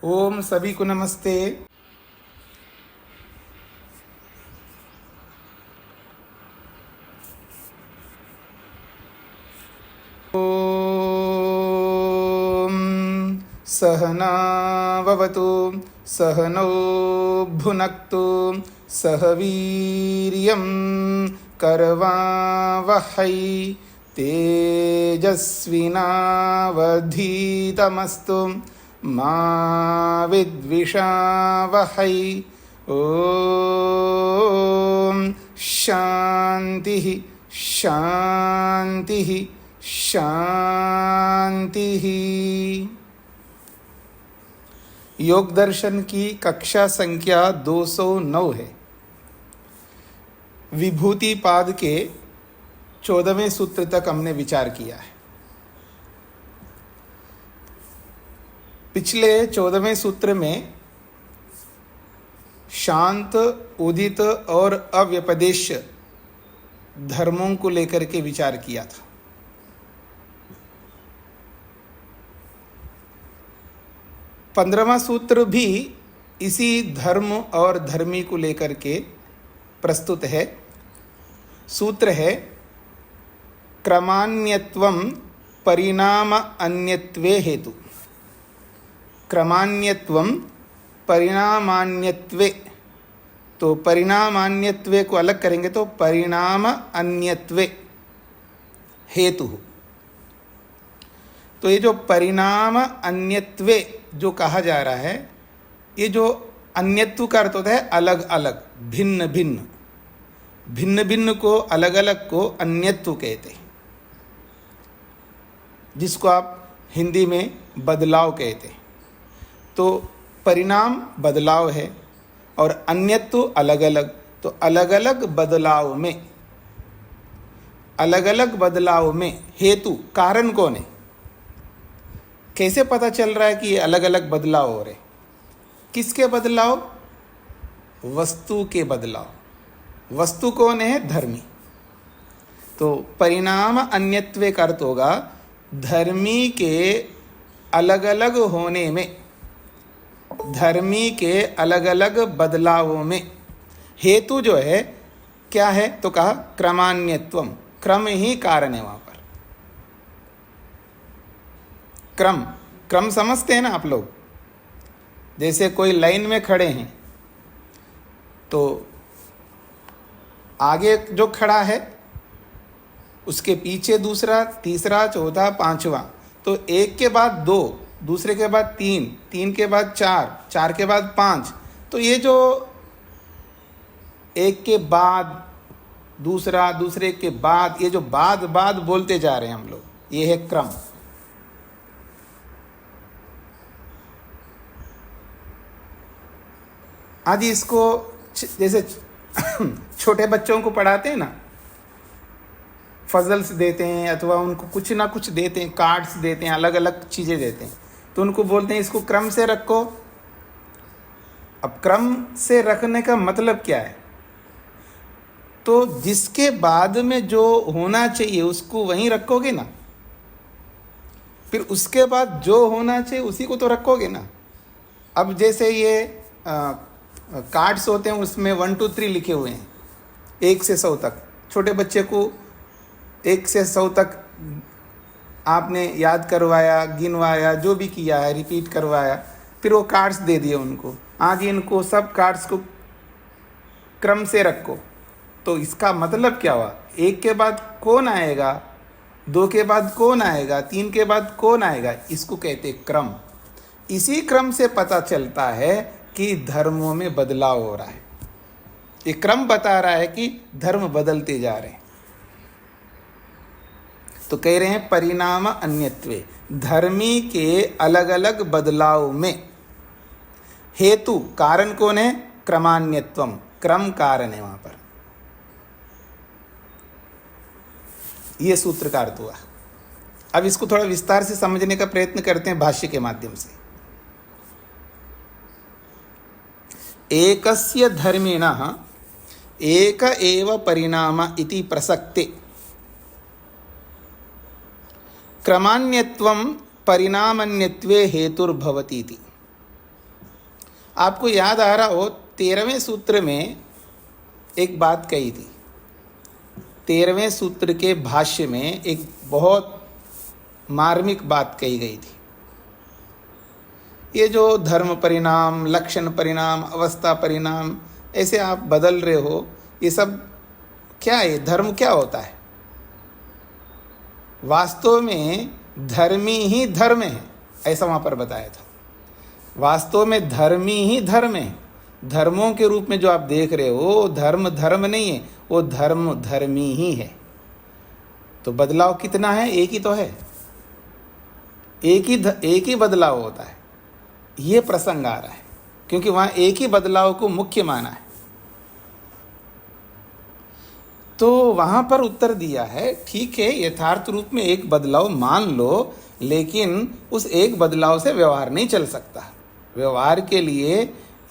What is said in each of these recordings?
ओम सभी को नमस्ते। ओम सहना भवतु सहनौ भुनक्तु सह वीर्यं करवावहै तेजस्विनावधीतमस्तु मा विद्विषावहै। ओम शांति शांति शांति। योग दर्शन की कक्षा संख्या 209 है। विभूति पाद के 14वें सूत्र तक हमने विचार किया है। पिछले 14वें सूत्र में शांत, उदित और अव्यपदेश धर्मों को लेकर के विचार किया था। 15वां सूत्र भी इसी धर्म और धर्मी को लेकर के प्रस्तुत है। सूत्र है क्रमान्यत्वं परिणाम अन्यत्वे हेतु। क्रमान्यत्वं परिणामान्यत्वे, तो परिणामान्यत्वे को अलग करेंगे तो परिणाम अन्यत्वे हेतु। तो ये जो परिणाम अन्यत्वे जो कहा जा रहा है, ये जो अन्यत्व का अर्थ होता है अलग अलग, भिन्न भिन्न। भिन्न भिन्न को, अलग अलग को अन्यत्व कहते हैं, जिसको आप हिंदी में बदलाव कहते हैं। तो परिणाम बदलाव है और अन्यत्व अलग अलग। तो अलग अलग बदलाव में, अलग अलग बदलाव में हेतु, कारण कौन है? कैसे पता चल रहा है कि ये अलग अलग बदलाव हो रहे? किसके बदलाव? वस्तु के बदलाव। वस्तु कौन है? धर्मी। तो परिणाम अन्यत्वे का अर्थ होगा धर्मी के अलग अलग होने में, धर्मी के अलग अलग बदलावों में हेतु जो है क्या है? तो कहा क्रमान्यत्वम, क्रम ही कारण है। वहां पर क्रम, क्रम समझते हैं ना आप लोग? जैसे कोई लाइन में खड़े हैं तो आगे जो खड़ा है उसके पीछे दूसरा, तीसरा, चौथा, पांचवा। तो एक के बाद दो, दूसरे के बाद तीन, तीन के बाद चार, चार के बाद पांच। तो ये जो एक के बाद दूसरा, दूसरे के बाद, ये जो बाद बाद बोलते जा रहे हैं हम लोग, ये है क्रम। आज इसको जैसे छोटे बच्चों को पढ़ाते हैं ना, फजल्स देते हैं अथवा उनको कुछ ना कुछ देते हैं, कार्ड्स देते हैं, अलग अलग चीज़ें देते हैं, तो उनको बोलते हैं इसको क्रम से रखो। अब क्रम से रखने का मतलब क्या है? तो जिसके बाद में जो होना चाहिए उसको वहीं रखोगे ना, फिर उसके बाद जो होना चाहिए उसी को तो रखोगे ना। अब जैसे ये कार्ड्स होते हैं, उसमें 1 2 3 लिखे हुए हैं 1 से 100 तक। छोटे बच्चे को 1 से 100 तक आपने याद करवाया, गिनवाया, जो भी किया है, रिपीट करवाया, फिर वो कार्ड्स दे दिए उनको। आगे इनको सब कार्ड्स को क्रम से रखो। तो इसका मतलब क्या हुआ? 1 के बाद कौन आएगा, 2 के बाद कौन आएगा, 3 के बाद कौन आएगा, इसको कहते क्रम। इसी क्रम से पता चलता है कि धर्मों में बदलाव हो रहा है। ये क्रम बता रहा है कि धर्म बदलते जा रहे हैं। तो कह रहे हैं परिणाम अन्यत्वे, धर्मी के अलग अलग बदलाव में हेतु, कारण कौन है? क्रमान्यत्वम, क्रम कारण है वहां पर। यह सूत्र का अर्थ हुआ। अब इसको थोड़ा विस्तार से समझने का प्रयत्न करते हैं भाष्य के माध्यम से। एकस्य धर्मिणः एक एव परिणाम इति प्रसक्ते क्रमान्यत्वं परिणामन्यत्वे हेतुर्भवति इति। आपको याद आ रहा हो 13वें सूत्र में एक बात कही थी। 13वें सूत्र के भाष्य में एक बहुत मार्मिक बात कही गई थी। ये जो धर्म परिणाम, लक्षण परिणाम, अवस्था परिणाम ऐसे आप बदल रहे हो, ये सब क्या है? धर्म क्या होता है? वास्तव में धर्मी ही धर्म है, ऐसा वहाँ पर बताया था। वास्तव में धर्मी ही धर्म है। धर्मों के रूप में जो आप देख रहे हो, धर्म धर्म नहीं है, वो धर्म धर्मी ही है। तो बदलाव कितना है? एक ही तो है, एक ही बदलाव होता है। ये प्रसंग आ रहा है क्योंकि वहाँ एक ही बदलाव को मुख्य माना है। तो वहाँ पर उत्तर दिया है, ठीक है, यथार्थ रूप में एक बदलाव मान लो, लेकिन उस एक बदलाव से व्यवहार नहीं चल सकता। व्यवहार के लिए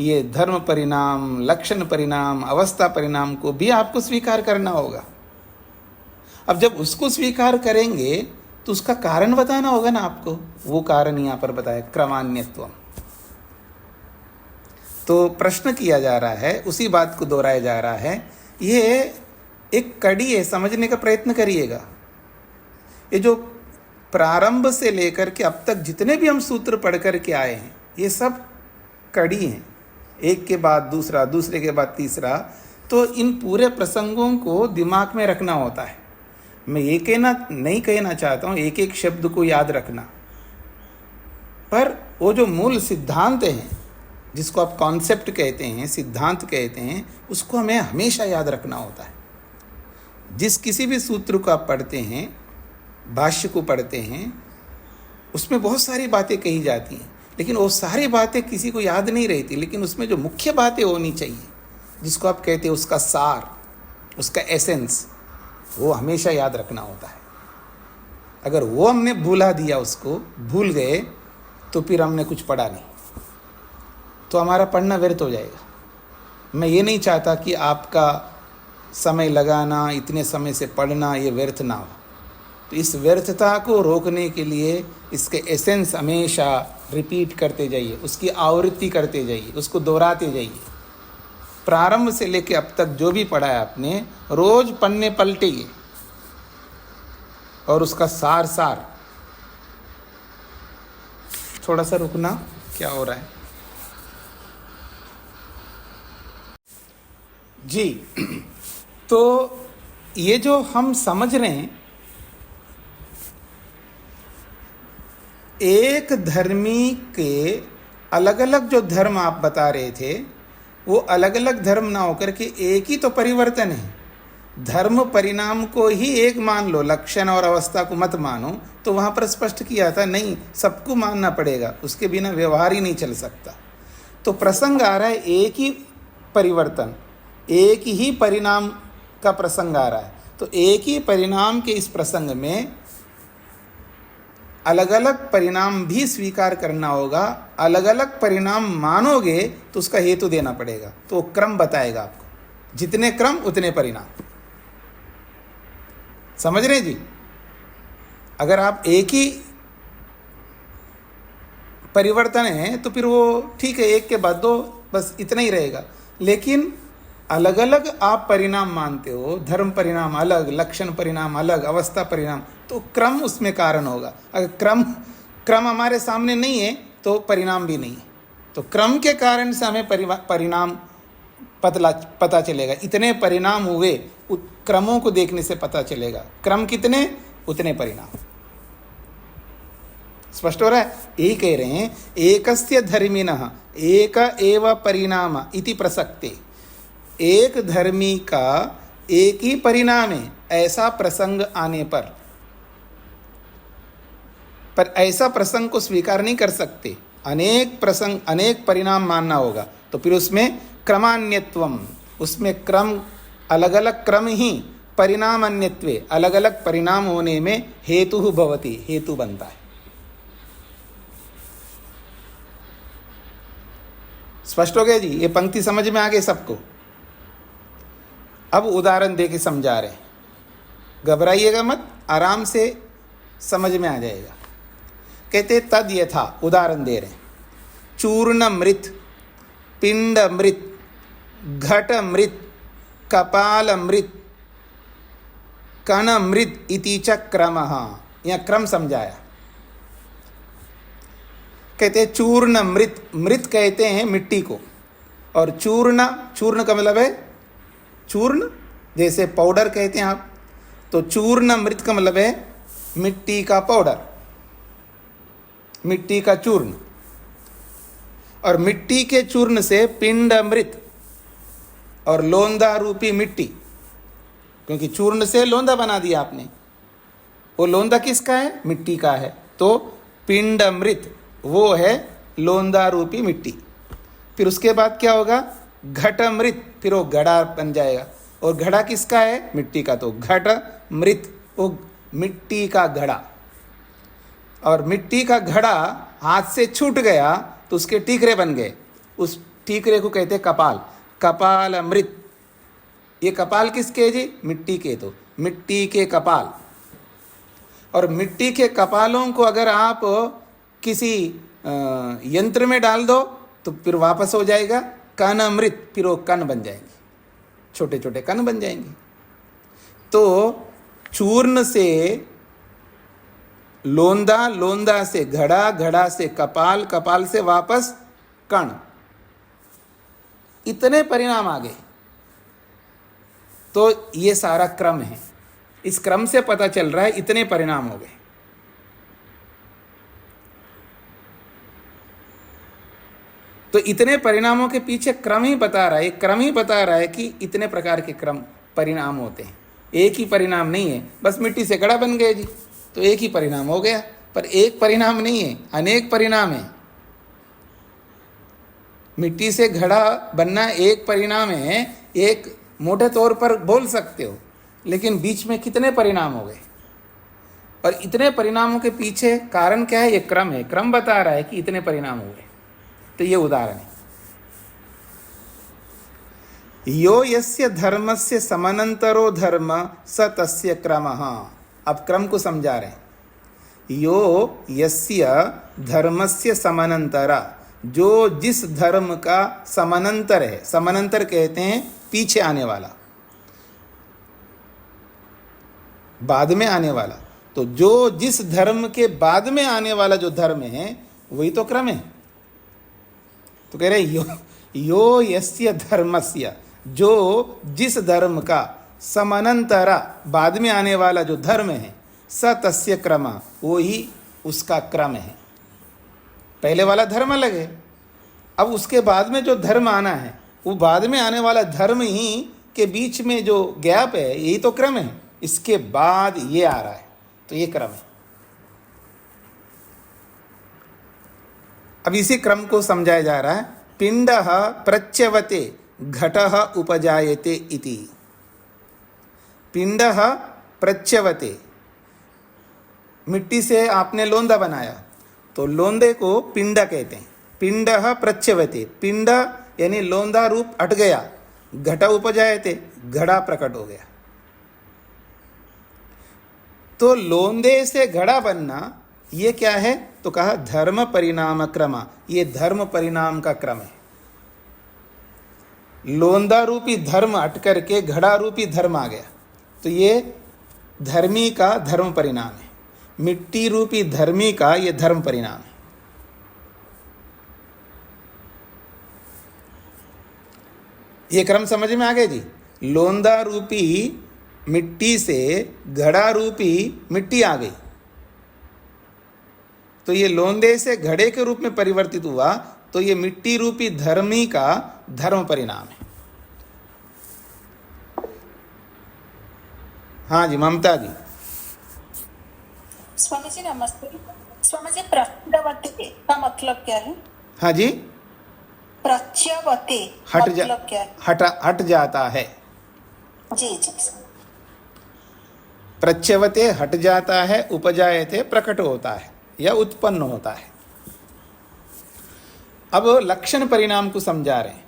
ये धर्म परिणाम, लक्षण परिणाम, अवस्था परिणाम को भी आपको स्वीकार करना होगा। अब जब उसको स्वीकार करेंगे तो उसका कारण बताना होगा ना आपको। वो कारण यहाँ पर बताया, क्रमान्यत्व। तो प्रश्न किया जा रहा है, उसी बात को दोहराया जा रहा है। ये एक कड़ी है, समझने का प्रयत्न करिएगा। ये जो प्रारंभ से लेकर के अब तक जितने भी हम सूत्र पढ़ कर के आए हैं, ये सब कड़ी हैं, एक के बाद दूसरा, दूसरे के बाद तीसरा। तो इन पूरे प्रसंगों को दिमाग में रखना होता है। मैं ये नहीं कहना चाहता हूँ एक एक शब्द को याद रखना, पर वो जो मूल सिद्धांत हैं, जिसको आप कॉन्सेप्ट कहते हैं, सिद्धांत कहते हैं, उसको हमें हमेशा याद रखना होता है। जिस किसी भी सूत्र को आप पढ़ते हैं, भाष्य को पढ़ते हैं, उसमें बहुत सारी बातें कही जाती हैं, लेकिन वो सारी बातें किसी को याद नहीं रहती। लेकिन उसमें जो मुख्य बातें होनी चाहिए, जिसको आप कहते हैं उसका सार, उसका एसेंस, वो हमेशा याद रखना होता है। अगर वो हमने भूला दिया, उसको भूल गए, तो फिर हमने कुछ पढ़ा नहीं, तो हमारा पढ़ना व्यर्थ हो जाएगा। मैं ये नहीं चाहता कि आपका समय लगाना, इतने समय से पढ़ना, ये व्यर्थ ना हो। तो इस व्यर्थता को रोकने के लिए इसके एसेंस हमेशा रिपीट करते जाइए, उसकी आवृत्ति करते जाइए, उसको दोहराते जाइए। प्रारंभ से लेकर अब तक जो भी पढ़ा है आपने, रोज पन्ने पलटिए और उसका सार थोड़ा सा रुकना, क्या हो रहा है जी। तो ये जो हम समझ रहे हैं, एक धर्मी के अलग अलग जो धर्म आप बता रहे थे, वो अलग अलग धर्म ना होकर के एक ही तो परिवर्तन है। धर्म परिणाम को ही एक मान लो, लक्षण और अवस्था को मत मानो। तो वहाँ पर स्पष्ट किया था, नहीं, सबको मानना पड़ेगा, उसके बिना व्यवहार ही नहीं चल सकता। तो प्रसंग आ रहा है एक ही परिवर्तन, एक ही परिणाम का प्रसंग आ रहा है। तो एक ही परिणाम के इस प्रसंग में अलग अलग परिणाम भी स्वीकार करना होगा। अलग अलग परिणाम मानोगे तो उसका हेतु देना पड़ेगा, तो क्रम बताएगा आपको। जितने क्रम उतने परिणाम। समझ रहे जी? अगर आप एक ही परिवर्तन है तो फिर वो ठीक है, एक के बाद दो, बस इतना ही रहेगा। लेकिन अलग अलग आप परिणाम मानते हो, धर्म परिणाम अलग, लक्षण परिणाम अलग, अवस्था परिणाम, तो क्रम उसमें कारण होगा। अगर क्रम हमारे सामने नहीं है तो परिणाम भी नहीं है। तो क्रम के कारण से हमें परिणाम पता चलेगा। इतने परिणाम हुए, क्रमों को देखने से पता चलेगा। क्रम कितने, उतने परिणाम। स्पष्ट हो रहा है? यही कह रहे हैं, एकस्य धर्मिणः एक एव परिणाम इति प्रसक्ते। एक धर्मी का एक ही परिणाम है, ऐसा प्रसंग आने पर ऐसा प्रसंग को स्वीकार नहीं कर सकते। अनेक प्रसंग, अनेक परिणाम मानना होगा। तो फिर उसमें क्रमान्यत्वम, उसमें क्रम, अलग अलग क्रम ही परिणाम अन्यत्वे, अलग अलग परिणाम होने में हेतु भवति, हेतु बनता है। स्पष्ट हो गया जी? ये पंक्ति समझ में आ गई सबको? अब उदाहरण दे के समझा रहे हैं, घबराइएगा मत, आराम से समझ में आ जाएगा। कहते तद यथा, उदाहरण दे रहे हैं, चूर्ण मृत पिंड मृत, घट मृत, कपाल मृत, कण मृत इति च क्रमः। यह क्रम समझाया। कहते हैं चूर्ण मृत, मृत कहते हैं मिट्टी को, और चूर्ण, चूर्ण का मतलब है चूर्ण, जैसे पाउडर कहते हैं आप, तो चूर्ण मृत का मतलब है मिट्टी का पाउडर, मिट्टी का चूर्ण। और मिट्टी के चूर्ण से पिंड मृत और लोंदा रूपी मिट्टी, क्योंकि चूर्ण से लोंदा बना दिया आपने, वो लोंदा किसका है? मिट्टी का है। तो पिंड मृत वो है लोंदा रूपी मिट्टी। फिर उसके बाद क्या होगा? घट मृत, फिर वो घड़ा बन जाएगा। और घड़ा किसका है? मिट्टी का। तो घट मृत वो मिट्टी का घड़ा। और मिट्टी का घड़ा हाथ से छूट गया तो उसके टीकरे बन गए, उस टीकरे को कहते हैं कपाल। कपाल मृत, ये कपाल किसके जी? मिट्टी के। तो मिट्टी के कपाल। और मिट्टी के कपालों को अगर आप किसी यंत्र में डाल दो तो फिर वापस हो जाएगा कण अमृत, फिर वो कण बन जाएंगे, छोटे छोटे कण बन जाएंगे। तो चूर्ण से लोंदा, लोंदा से घड़ा, घड़ा से कपाल, कपाल से वापस कण, इतने परिणाम आ गए। तो ये सारा क्रम है। इस क्रम से पता चल रहा है इतने परिणाम हो गए। तो इतने परिणामों के पीछे क्रम ही बता रहा है, क्रम ही बता रहा है कि इतने प्रकार के क्रम परिणाम होते हैं। एक ही परिणाम नहीं है, बस मिट्टी से घड़ा बन गए जी तो एक ही परिणाम हो गया, पर एक परिणाम नहीं है, अनेक परिणाम है। मिट्टी से घड़ा बनना एक परिणाम है, एक मोटे तौर पर बोल सकते हो, लेकिन बीच में कितने परिणाम हो गए। और इतने परिणामों के पीछे कारण क्या है? ये क्रम है। क्रम बता रहा है कि इतने परिणाम हो गए। तो ये उदाहरण है। यो यस्य धर्मस्य समनंतरो धर्म स तस्य क्रमः। अब क्रम को समझा रहे हैं। यो यस्य धर्मस्य समनंतरा, जो जिस धर्म का समानांतर है, समानांतर कहते हैं पीछे आने वाला, बाद में आने वाला। तो जो जिस धर्म के बाद में आने वाला जो धर्म है वही तो क्रम है। तो कह रहे यो यस्य धर्मस्य, जो जिस धर्म का समानांतरा बाद में आने वाला जो धर्म है, स तस्य क्रम, वो ही उसका क्रम है। पहले वाला धर्म अलग है, अब उसके बाद में जो धर्म आना है वो बाद में आने वाला धर्म ही के बीच में जो गैप है यही तो क्रम है। इसके बाद ये आ रहा है, तो ये क्रम है। अब इसी क्रम को समझाया जा रहा है। पिंडः प्रच्यवते घटः उपजायते इति। पिंडः प्रच्यवते, मिट्टी से आपने लोंदा बनाया तो लोंदे को पिंड कहते हैं। पिंडः प्रच्यवते, पिंड यानी लोंदा रूप हट गया, घट उपजायते घड़ा प्रकट हो गया। तो लोंदे से घड़ा बनना ये क्या है? तो कहा धर्म परिणाम क्रम, ये धर्म परिणाम का क्रम है। लोंदा रूपी धर्म हट करके घड़ा रूपी धर्म आ गया, तो ये धर्मी का धर्म परिणाम है। मिट्टी रूपी धर्मी का ये धर्म परिणाम है। ये क्रम समझ में आ गया जी। लोंदा रूपी मिट्टी से घड़ा रूपी मिट्टी आ गई, तो ये लोंदे से घड़े के रूप में परिवर्तित हुआ, तो ये मिट्टी रूपी धर्मी का धर्म परिणाम है। हाँ जी, ममता जी। स्वामी जी नमस्ते। स्वामी जी, प्रच्यवते का मतलब क्या है? हाँ जी, प्रच्यवते हट मतलब क्या है? हट जाता है। जी जी। प्रच्यवते हट जाता है, उपजायते प्रकट होता है या उत्पन्न होता है। अब लक्षण परिणाम को समझा रहे हैं।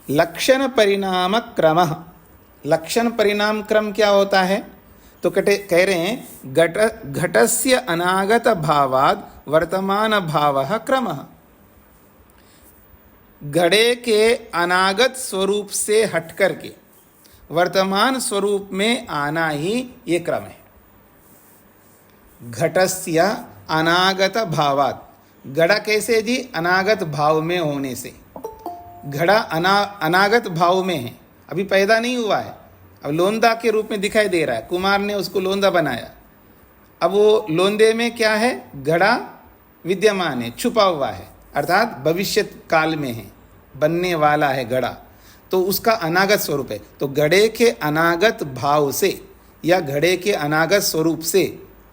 लक्षण परिणाम क्रम, लक्षण परिणाम क्रम क्या होता है? तो कह रहे हैं घटस्य अनागत भावाद वर्तमान भावः क्रमः। घड़े के अनागत स्वरूप से हट करके वर्तमान स्वरूप में आना ही ये क्रम है। घटस्य अनागत भावात, घड़ा कैसे जी? अनागत भाव में होने से। घड़ा अनागत भाव में है, अभी पैदा नहीं हुआ है, अब लोंदा के रूप में दिखाई दे रहा है। कुमार ने उसको लोंदा बनाया, अब वो लोंदे में क्या है? घड़ा विद्यमान है, छुपा हुआ है, अर्थात भविष्य काल में है, बनने वाला है घड़ा, तो उसका अनागत स्वरूप है। तो घड़े के अनागत भाव से या घड़े के अनागत स्वरूप से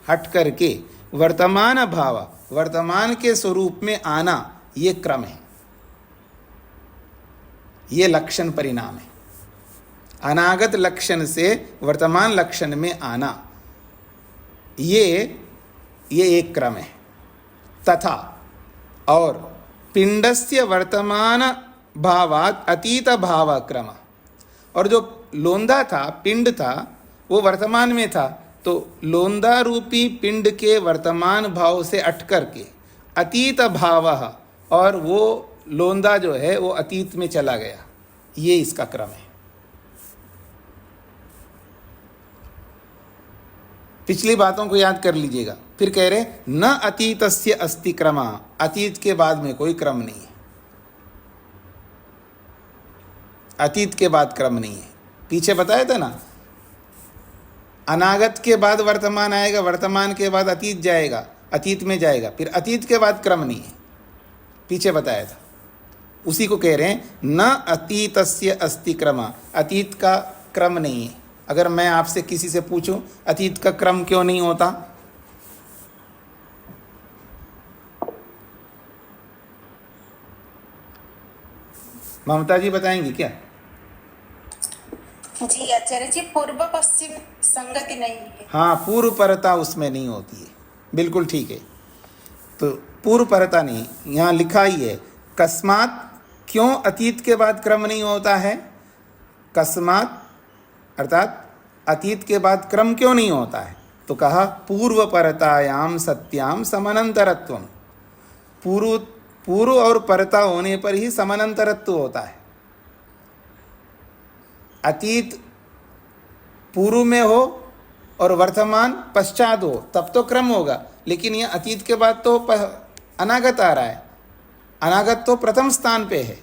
हट करके वर्तमान भाव, वर्तमान के स्वरूप में आना, ये क्रम है, ये लक्षण परिणाम है। अनागत लक्षण से वर्तमान लक्षण में आना, ये एक क्रम है। तथा और पिंडस्य वर्तमान भावात अतीत भाव क्रम, और जो लोंदा था, पिंड था, वो वर्तमान में था, तो लोंदा रूपी पिंड के वर्तमान भाव से अट करके अतीत भाव, और वो लोंदा जो है वो अतीत में चला गया, ये इसका क्रम है। पिछली बातों को याद कर लीजिएगा। फिर कह रहे न अतीतस्य अस्ति क्रमा, अतीत के बाद में कोई क्रम नहीं है, अतीत के बाद क्रम नहीं है। पीछे बताया था ना, अनागत के बाद वर्तमान आएगा, वर्तमान के बाद अतीत जाएगा, अतीत में जाएगा, फिर अतीत के बाद क्रम नहीं है, पीछे बताया था। उसी को कह रहे हैं न अतीतस्य अस्ति क्रमा, अतीत का क्रम नहीं है। अगर मैं आपसे किसी से पूछूं अतीत का क्रम क्यों नहीं होता, ममता जी बताएंगी क्या? जी आचार्य जी, पूर्व पश्चिम संगति नहीं है। हाँ, पूर्व परता उसमें नहीं होती है, बिल्कुल ठीक है। तो पूर्व परता नहीं, यहाँ लिखा ही है कस्मात, क्यों अतीत के बाद क्रम नहीं होता है? कस्मात अर्थात अतीत के बाद क्रम क्यों नहीं होता है? तो कहा पूर्व परतायाम सत्याम समानंतरत्वम, पूर्व और परता होने पर ही समानंतरत्व होता है। अतीत पूर्व में हो और वर्तमान पश्चात हो तब तो क्रम होगा, लेकिन यह अतीत के बाद तो अनागत आ रहा है, अनागत तो प्रथम स्थान पे है।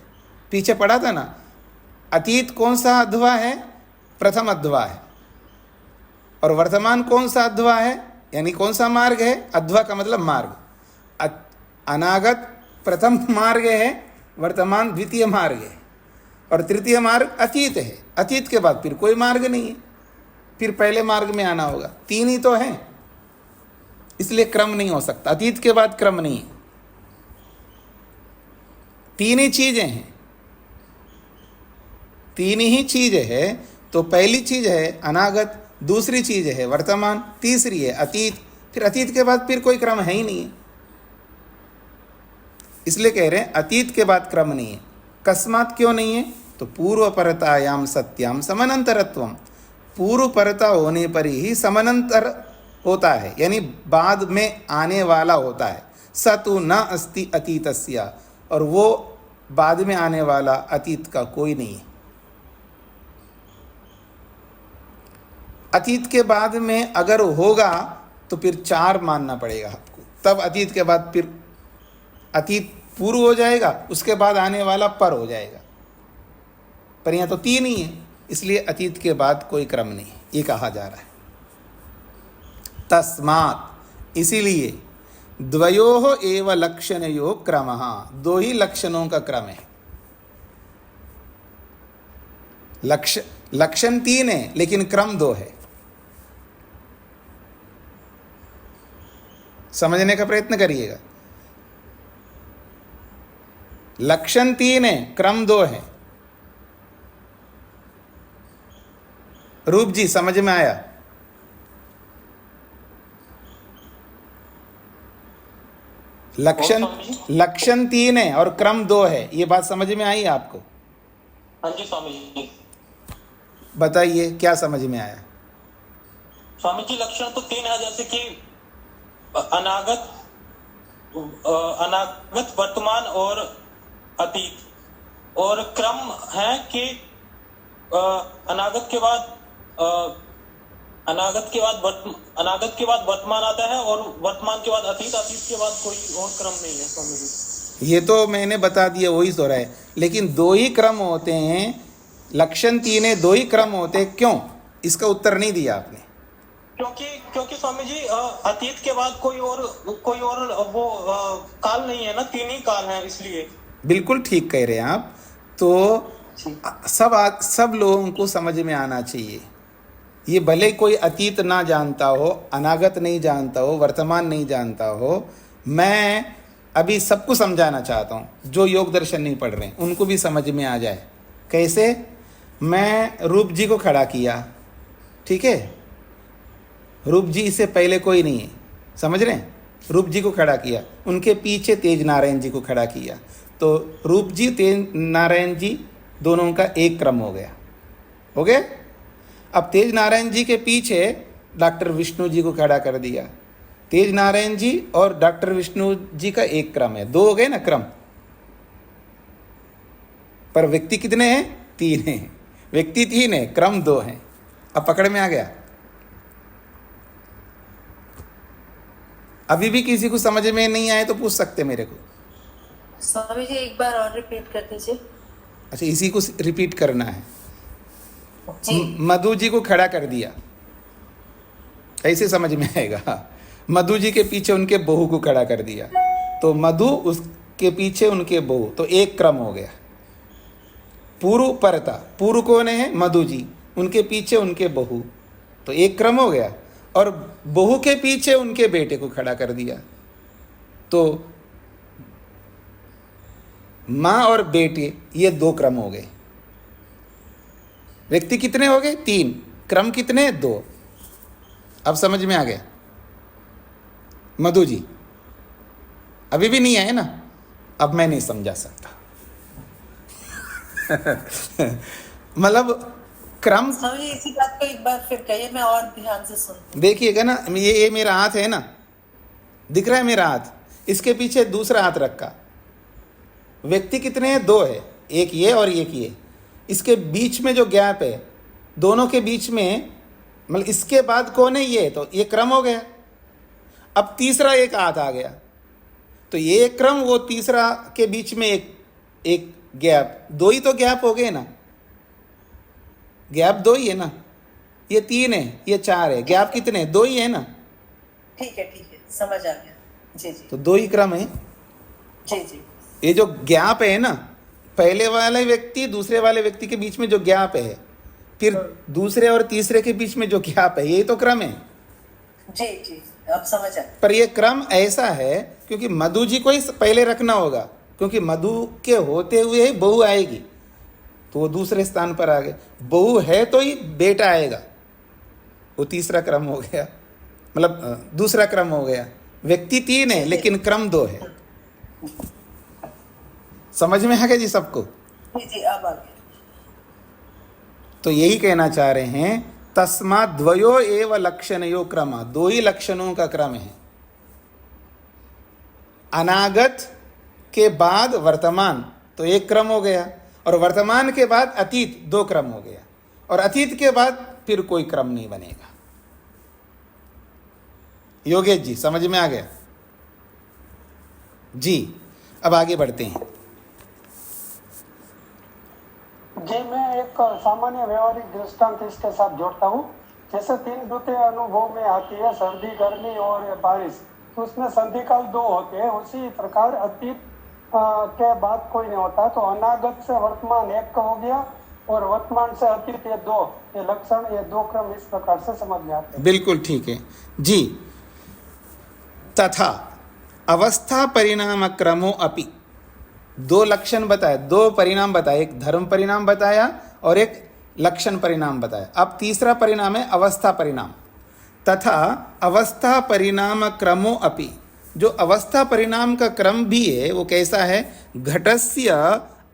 पीछे पढ़ा था ना, अतीत कौन सा अध्वा है? प्रथम अध्वा है। और वर्तमान कौन सा अध्वा है, यानी कौन सा मार्ग है? अध्वा का मतलब मार्ग। अनागत प्रथम मार्ग है, वर्तमान द्वितीय मार्ग है, और तृतीय मार्ग अतीत है। अतीत के बाद फिर कोई मार्ग नहीं है, फिर पहले मार्ग में आना होगा। तीन ही तो हैं, इसलिए क्रम नहीं हो सकता, अतीत के बाद क्रम नहीं है। तीन ही चीजें हैं, तीन ही चीज है। तो पहली चीज है अनागत, दूसरी चीज है वर्तमान, तीसरी है अतीत, फिर अतीत के बाद फिर कोई क्रम है ही नहीं है। इसलिए कह रहे हैं अतीत के बाद क्रम नहीं है। कस्मात क्यों नहीं है? तो पूर्व परतायाम सत्याम समानंतरत्वम, पूर्व परता होने पर ही समानंतर होता है, यानी बाद में आने वाला होता है। स तु न अस्ति अतीतस्य, और वो बाद में आने वाला अतीत का कोई नहीं है। अतीत के बाद में अगर होगा तो फिर चार मानना पड़ेगा आपको, तब अतीत के बाद फिर अतीत पूर्व हो जाएगा, उसके बाद आने वाला पर हो जाएगा। पर यहाँ तो तीन ही है, इसलिए अतीत के बाद कोई क्रम नहीं, ये कहा जा रहा है। तस्मात्, इसीलिए द्वयोः एव लक्षणयोः क्रमः, दो ही लक्षणों का क्रम है। लक्षण तीन है लेकिन क्रम दो है। समझने का प्रयत्न करिएगा। लक्षण तीन है, क्रम दो है। रूप जी समझ में आया? लक्षण तीन है और क्रम दो है, ये बात समझ में आई आपको? हाँ जी स्वामी जी। बताइए क्या समझ में आया? स्वामी जी लक्षण तो तीन है, जैसे कि अनागत, वर्तमान और अतीत। और क्रम है कि अनागत के बाद अनागत के बाद वर्तमान आता है और वर्तमान के बाद अतीत, अतीत के बाद कोई और क्रम नहीं है स्वामी जी। ये तो मैंने बता दिया, वही तो रहा है, लेकिन दो ही क्रम होते हैं, लक्षण तीन है, दो ही क्रम होते हैं, क्यों? इसका उत्तर नहीं दिया आपने। क्योंकि स्वामी जी अतीत के बाद कोई और वो काल नहीं है ना, तीन ही काल है, इसलिए। बिल्कुल ठीक कह रहे हैं आप। तो सब लोगों को समझ में आना चाहिए। ये भले कोई अतीत ना जानता हो, अनागत नहीं जानता हो, वर्तमान नहीं जानता हो, मैं अभी सबको समझाना चाहता हूँ। जो योग दर्शन नहीं पढ़ रहे हैं उनको भी समझ में आ जाए। कैसे? मैं रूप जी को खड़ा किया, ठीक है? रूप जी इससे पहले कोई नहीं है, समझ रहे हैं? रूप जी को खड़ा किया, उनके पीछे तेज नारायण जी को खड़ा किया, तो रूप जी तेज नारायण जी दोनों का एक क्रम हो गया, हो गया। अब तेज नारायण जी के पीछे डॉक्टर विष्णु जी को खड़ा कर दिया। तेज नारायण जी और डॉक्टर विष्णु जी का एक क्रम है, दो हो गए ना क्रम, पर व्यक्ति कितने हैं? तीन हैं। व्यक्ति तीन है, क्रम दो हैं। अब पकड़ में आ गया? अभी भी किसी को समझ में नहीं आए तो पूछ सकते मेरे को। स्वामी जी एक बार और रिपीट कर दीजिए। अच्छा, इसी को रिपीट करना है। जी। मधु जी को खड़ा कर दिया, ऐसे समझ में आएगा। मधु जी के पीछे उनके बहू को खड़ा कर दिया, तो मधु उसके पीछे उनके बहू, तो एक क्रम हो गया। पूर्व परता, पूर्व कौन है? मधु जी, उनके पीछे उनके बहू, तो एक क्रम हो गया। और बहू के पीछे उनके बेटे को खड़ा कर दिया, तो माँ और बेटे, ये दो क्रम हो गए। व्यक्ति कितने हो गए? तीन। क्रम कितने? दो। अब समझ में आ गया? मधु जी अभी भी नहीं आए ना? अब मैं नहीं समझा सकता। मतलब क्रम, स्वामी जी इसी बात को एक बार फिर कहिए, मैं और ध्यान से सुन। देखिएगा ना, ये मेरा हाथ है ना, दिख रहा है मेरा हाथ, इसके पीछे दूसरा हाथ रखा। व्यक्ति कितने हैं? दो है, एक ये और एक ये। इसके बीच में जो गैप है, दोनों के बीच में, मतलब इसके बाद कौन है? ये, तो ये क्रम हो गया। अब तीसरा एक हाथ आ गया, तो ये एक क्रम, वो तीसरा के बीच में एक गैप, दो ही तो गैप हो गए ना। गैप दो ही है ना, ये तीन है, ये चार है, गैप कितने? दो ही है ना। ठीक है, समझ आ गया। जी जी, तो दो ही क्रम है। जी जी। ये जो गैप है ना, पहले वाले व्यक्ति दूसरे वाले व्यक्ति के बीच में जो गैप है, फिर दूसरे और तीसरे के बीच में जो गैप है, यही तो क्रम है। जी जी, अब समझ आ। पर ये क्रम ऐसा है क्योंकि मधु जी को ही पहले रखना होगा, क्योंकि मधु के होते हुए ही बहू आएगी, तो वो दूसरे स्थान पर आ गए। बहू है तो ही बेटा आएगा, वो तीसरा क्रम हो गया, मतलब दूसरा क्रम हो गया। व्यक्ति तीन है लेकिन क्रम दो है। समझ में आ गया जी सबको? जी जी, अब आ गया। तो यही कहना चाह रहे हैं, तस्मात् द्वयो एव लक्षणयो क्रम, दो ही लक्षणों का क्रम है। अनागत के बाद वर्तमान, तो एक क्रम हो गया, और वर्तमान के बाद अतीत, दो क्रम हो गया, और अतीत के बाद फिर कोई क्रम नहीं बनेगा। योगेश जी समझ में आ गया जी? अब आगे बढ़ते हैं। जी, मैं एक सामान्य व्यवहारिक दृष्टांत इसके साथ जोड़ता हूँ। जैसे तीन ऋतुएं अनुभव में आती है, सर्दी, गर्मी और बारिश, तो उसमें संधि काल दो होते हैं। उसी प्रकार अतीत के बाद कोई नहीं होता, तो अनागत से वर्तमान एक हो गया और वर्तमान से अतीत, ये दो, ये लक्षण, ये दो क्रम इस प्रकार से समझ में आते हैं। बिल्कुल ठीक है जी। तथा अवस्था परिणाम क्रमो अपि, दो लक्षण बताए, दो परिणाम बताए, एक धर्म परिणाम बताया और एक लक्षण परिणाम बताया। अब तीसरा परिणाम है अवस्था परिणाम। तथा अवस्था परिणाम क्रमो अपि, जो अवस्था परिणाम का क्रम भी है वो कैसा है? घटस्य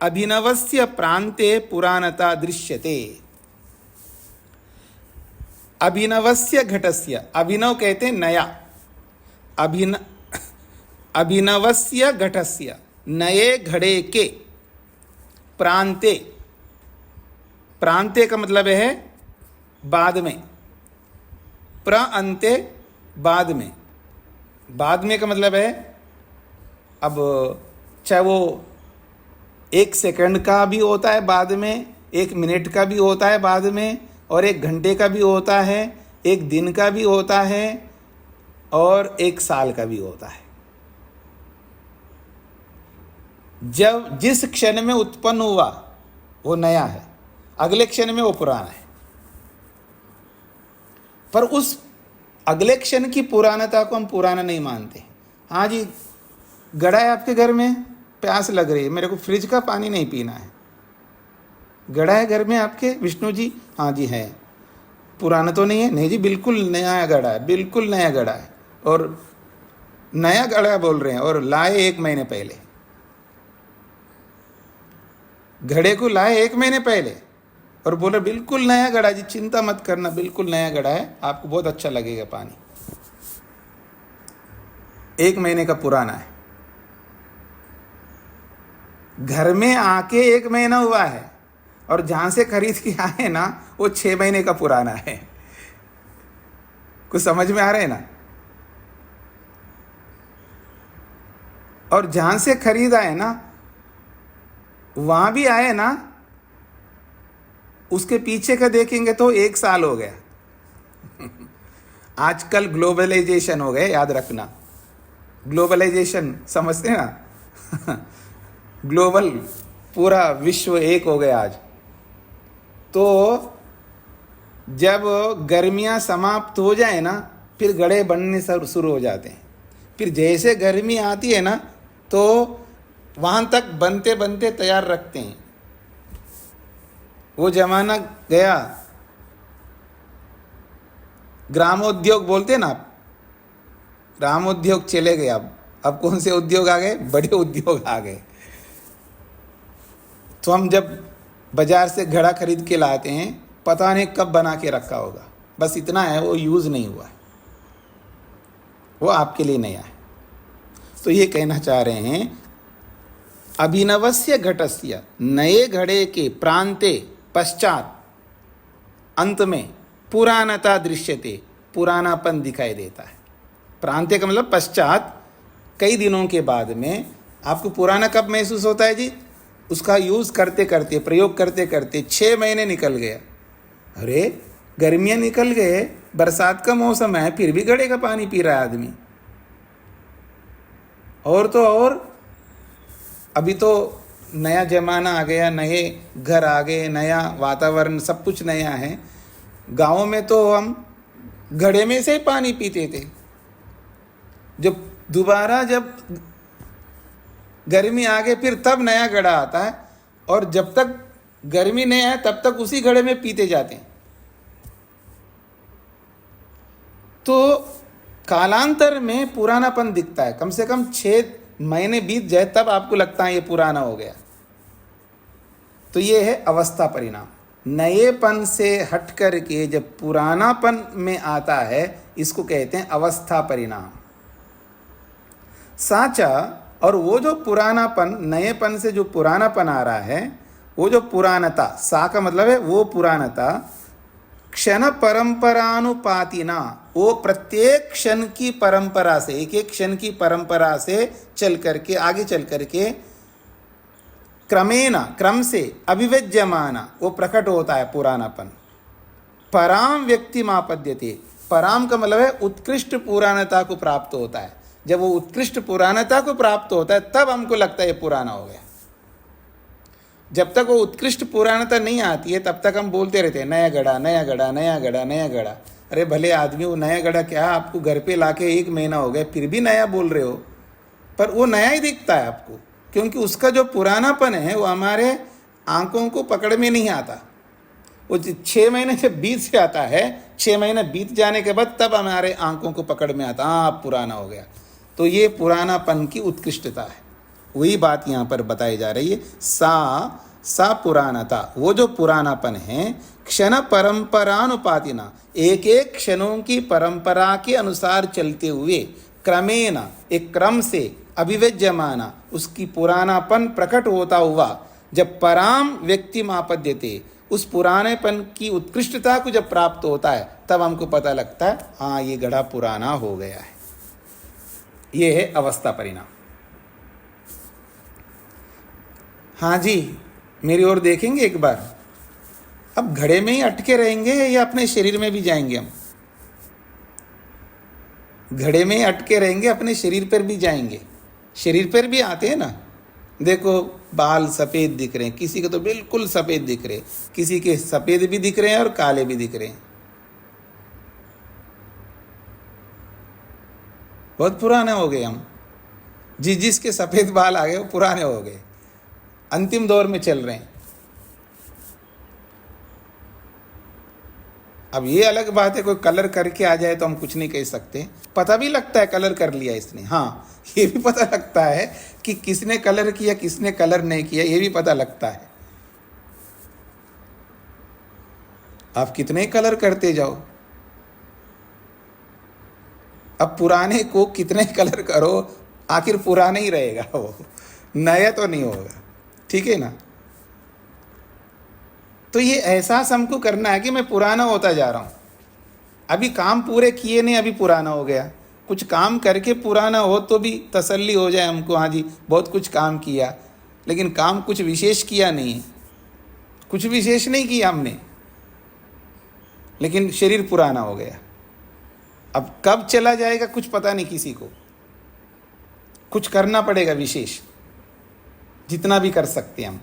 अभिनवस्य प्रांते पुराणता दृश्यते। अभिनवस्य घटस्य, अभिनव कहते हैं नया, अभिनवस्य घटस्य, नए घड़े के, प्रांते, प्रांते का मतलब है बाद में, प्रअंते बाद में, बाद में का मतलब है अब चाहे वो 1 सेकंड का भी होता है बाद में, 1 मिनट का भी होता है बाद में, और 1 घंटे का भी होता है, 1 दिन का भी होता है, और 1 साल का भी होता है। जब जिस क्षण में उत्पन्न हुआ वो नया है, अगले क्षण में वो पुराना है। पर उस अगले क्षण की पुरानता को हम पुराना नहीं मानते। हाँ जी, घड़ा है आपके घर में, प्यास लग रही है, मेरे को फ्रिज का पानी नहीं पीना है। घड़ा है घर में आपके विष्णु जी? हाँ जी है। पुराना तो नहीं है? नहीं जी, बिल्कुल नया घड़ा है, बिल्कुल नया घड़ा है। और नया घड़ा बोल रहे हैं और लाए 1 महीने पहले। घड़े को लाए 1 महीने पहले और बोले बिल्कुल नया घड़ा जी, चिंता मत करना, बिल्कुल नया घड़ा है, आपको बहुत अच्छा लगेगा पानी। 1 महीने का पुराना है। घर में आके 1 महीना हुआ है और जहां से खरीद के आए ना वो 6 महीने का पुराना है। कुछ समझ में आ रहा है ना? और जहां से खरीद आए ना वहां भी आए ना, उसके पीछे का देखेंगे तो 1 साल हो गया। आजकल ग्लोबलाइजेशन हो गया, याद रखना। ग्लोबलाइजेशन समझते हैं ना? ग्लोबल, पूरा विश्व एक हो गया आज। तो जब गर्मियां समाप्त हो जाए ना फिर घड़े बनने शुरू हो जाते हैं। फिर जैसे गर्मी आती है ना तो वहां तक बनते बनते तैयार रखते हैं। वो जमाना गया, ग्रामोद्योग बोलते ना आप, ग्रामोद्योग चले गए। अब कौन से उद्योग आ गए? बड़े उद्योग आ गए। तो हम जब बाजार से घड़ा खरीद के लाते हैं, पता नहीं कब बना के रखा होगा, बस इतना है वो यूज़ नहीं हुआ है, वो आपके लिए नया है। तो ये कहना चाह रहे हैं अभिनवस्य घटस्य, नए घड़े के प्रांते पश्चात अंत में पुरानता दृश्यते, पुरानापन दिखाई देता है। प्रांते का मतलब पश्चात, कई दिनों के बाद में आपको पुराना कब महसूस होता है जी? उसका यूज़ करते करते, प्रयोग करते करते 6 महीने निकल गया। अरे गर्मियाँ निकल गए, बरसात का मौसम है, फिर भी घड़े का पानी पी रहा है आदमी। और तो और अभी तो नया ज़माना आ गया, नए घर आ गए, नया वातावरण, सब कुछ नया है। गाँव में तो हम घड़े में से ही पानी पीते थे। जब दोबारा जब गर्मी आ गई फिर तब नया घड़ा आता है, और जब तक गर्मी नहीं आए तब तक उसी घड़े में पीते जाते हैं। तो कालांतर में पुरानापन दिखता है। कम से कम 6 महीने बीत जाए तब आपको लगता है ये पुराना हो गया। तो ये है अवस्था परिणाम। नएपन से हट करके जब पुरानापन में आता है, इसको कहते हैं अवस्था परिणाम। साचा, और वो जो पुरानापन, नएपन से जो पुरानापन आ रहा है, वो जो पुरानता, सा का मतलब है वो पुरानता, क्षण परंपरानुपातिना, वो प्रत्येक क्षण की परंपरा से, एक एक क्षण की परंपरा से चल करके, आगे चल करके, क्रमेण, क्रम से, अभिव्यज्यमाना, वो प्रकट होता है पुरानापन। पराम व्यक्ति मापद्यते, पराम का मतलब है उत्कृष्ट पुरानता को प्राप्त होता है। जब वो उत्कृष्ट पुरानता को प्राप्त होता है तब हमको लगता है ये पुराना हो गया। जब तक वो उत्कृष्ट पुरानता नहीं आती है तब तक हम बोलते रहते हैं नया घड़ा, नया घड़ा, नया घड़ा, नया घड़ा। अरे भले आदमी, वो नया घड़ा क्या, आपको घर पे लाके 1 महीना हो गया फिर भी नया बोल रहे हो, पर वो नया ही दिखता है आपको, क्योंकि उसका जो पुरानापन है वो हमारे आंखों को पकड़ में नहीं आता। वो 6 महीने से बीत से आता है, 6 महीने बीत जाने के बाद तब हमारे आंखों को पकड़ में आता, हाँ अब पुराना हो गया। तो ये पुरानापन की उत्कृष्टता है, वही बात यहाँ पर बताई जा रही है। सा पुरानता, वो जो पुरानापन है, क्षण परंपरानुपातिना, एक एक क्षणों की परंपरा के अनुसार चलते हुए, क्रमेण, एक क्रम से, अभिव्यज्यमाना, उसकी पुरानापन प्रकट होता हुआ, जब पराम व्यक्ति मापद्यते, उस पुरानेपन की उत्कृष्टता को जब प्राप्त होता है तब हमको पता लगता है हाँ ये घड़ा पुराना हो गया है। ये है अवस्था परिणाम। हाँ जी, मेरी ओर देखेंगे एक बार। अब घड़े में ही अटके रहेंगे या अपने शरीर में भी जाएंगे हम? घड़े में ही अटके रहेंगे, अपने शरीर पर भी जाएंगे। शरीर पर भी आते हैं ना, देखो बाल सफ़ेद दिख रहे हैं, किसी के तो बिल्कुल सफ़ेद दिख रहे, किसी के सफ़ेद भी दिख रहे हैं और काले भी दिख रहे हैं। बहुत पुराने हो गए हम। जिसके सफ़ेद बाल आ गए वो पुराने हो गए, अंतिम दौर में चल रहे हैं। अब ये अलग बात है, कोई कलर करके आ जाए तो हम कुछ नहीं कह सकते। पता भी लगता है कलर कर लिया इसने, हाँ ये भी पता लगता है कि किसने कलर किया किसने कलर नहीं किया, ये भी पता लगता है। आप कितने कलर करते जाओ, अब पुराने को कितने कलर करो आखिर पुराना ही रहेगा, वो नया तो नहीं होगा। ठीक है ना? तो ये एहसास हमको करना है कि मैं पुराना होता जा रहा हूँ। अभी काम पूरे किए नहीं, अभी पुराना हो गया। कुछ काम करके पुराना हो तो भी तसल्ली हो जाए हमको, हाँ जी बहुत कुछ काम किया, लेकिन काम कुछ विशेष किया नहीं है, कुछ विशेष नहीं किया हमने, लेकिन शरीर पुराना हो गया। अब कब चला जाएगा कुछ पता नहीं किसी को। कुछ करना पड़ेगा विशेष, जितना भी कर सकते हैं हम।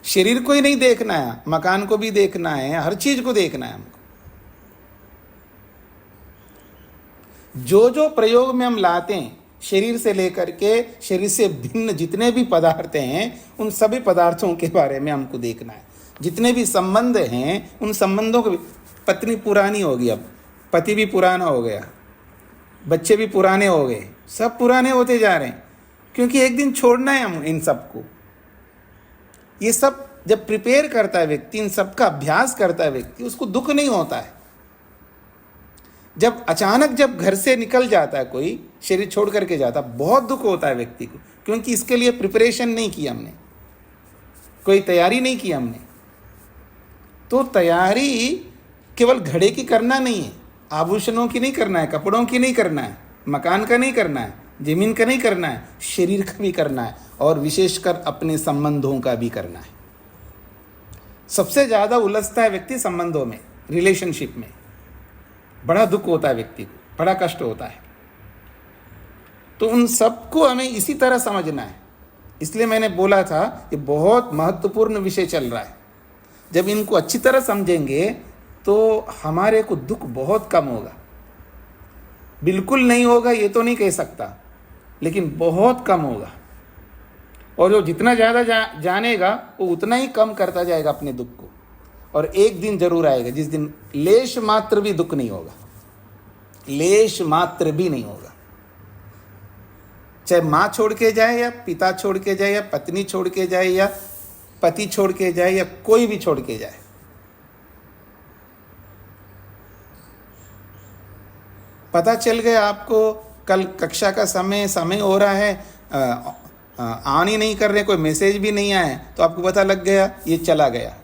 शरीर को ही नहीं देखना है, मकान को भी देखना है, हर चीज को देखना है हमको। जो जो प्रयोग में हम लाते हैं, शरीर से लेकर के शरीर से भिन्न जितने भी पदार्थ हैं, उन सभी पदार्थों के बारे में हमको देखना है। जितने भी संबंध हैं उन संबंधों को, पत्नी पुरानी होगी, अब पति भी पुराना हो गया, बच्चे भी पुराने हो गए, सब पुराने होते जा रहे हैं, क्योंकि एक दिन छोड़ना है हम इन सबको। ये सब जब प्रिपेयर करता है व्यक्ति, इन सब का अभ्यास करता है व्यक्ति, उसको दुख नहीं होता है। जब अचानक जब घर से निकल जाता है कोई, शरीर छोड़ करके जाता है, बहुत दुख होता है व्यक्ति को, क्योंकि इसके लिए प्रिपरेशन नहीं की हमने, कोई तैयारी नहीं की हमने। तो तैयारी केवल घड़े की करना नहीं है, आभूषणों की नहीं करना है, कपड़ों की नहीं करना है, मकान का नहीं करना है, जमीन का नहीं करना है, शरीर का भी करना है, और विशेषकर अपने संबंधों का भी करना है। सबसे ज़्यादा उलझता है व्यक्ति संबंधों में, रिलेशनशिप में। बड़ा दुख होता है व्यक्ति को, बड़ा कष्ट होता है। तो उन सबको हमें इसी तरह समझना है। इसलिए मैंने बोला था ये बहुत महत्वपूर्ण विषय चल रहा है। जब इनको अच्छी तरह समझेंगे तो हमारे को दुख बहुत कम होगा। बिल्कुल नहीं होगा ये तो नहीं कह सकता, लेकिन बहुत कम होगा। और जो जितना ज़्यादा जानेगा वो उतना ही कम करता जाएगा अपने दुख को। और एक दिन जरूर आएगा जिस दिन लेश मात्र भी दुख नहीं होगा, लेश मात्र भी नहीं होगा। चाहे माँ छोड़ के जाए या पिता छोड़ के जाए या पत्नी छोड़ के जाए या पति छोड़ के जाए या कोई भी छोड़ के जाए। पता चल गया आपको कल कक्षा का समय हो रहा है, ऑन ही नहीं कर रहे, कोई मैसेज भी नहीं आया, तो आपको पता लग गया ये चला गया।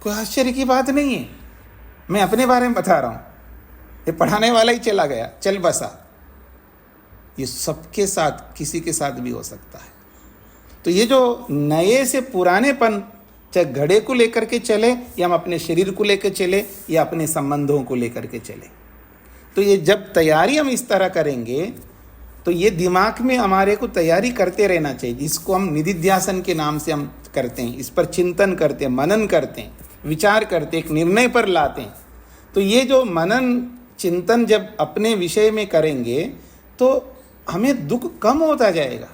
कोई आश्चर्य की बात नहीं है, मैं अपने बारे में बता रहा हूँ। ये पढ़ाने वाला ही चला गया, चल बसा। ये सबके साथ, किसी के साथ भी हो सकता है। तो ये जो नए से पुरानेपन, चाहे घड़े को लेकर के चले या हम अपने शरीर को लेकर चले या अपने संबंधों को लेकर के चले, तो ये जब तैयारी हम इस तरह करेंगे तो ये दिमाग में हमारे को तैयारी करते रहना चाहिए। इसको हम निधिध्यासन के नाम से हम करते हैं, इस पर चिंतन करते हैं, मनन करते हैं, विचार करते हैं, एक निर्णय पर लाते हैं। तो ये जो मनन चिंतन जब अपने विषय में करेंगे तो हमें दुख कम होता जाएगा।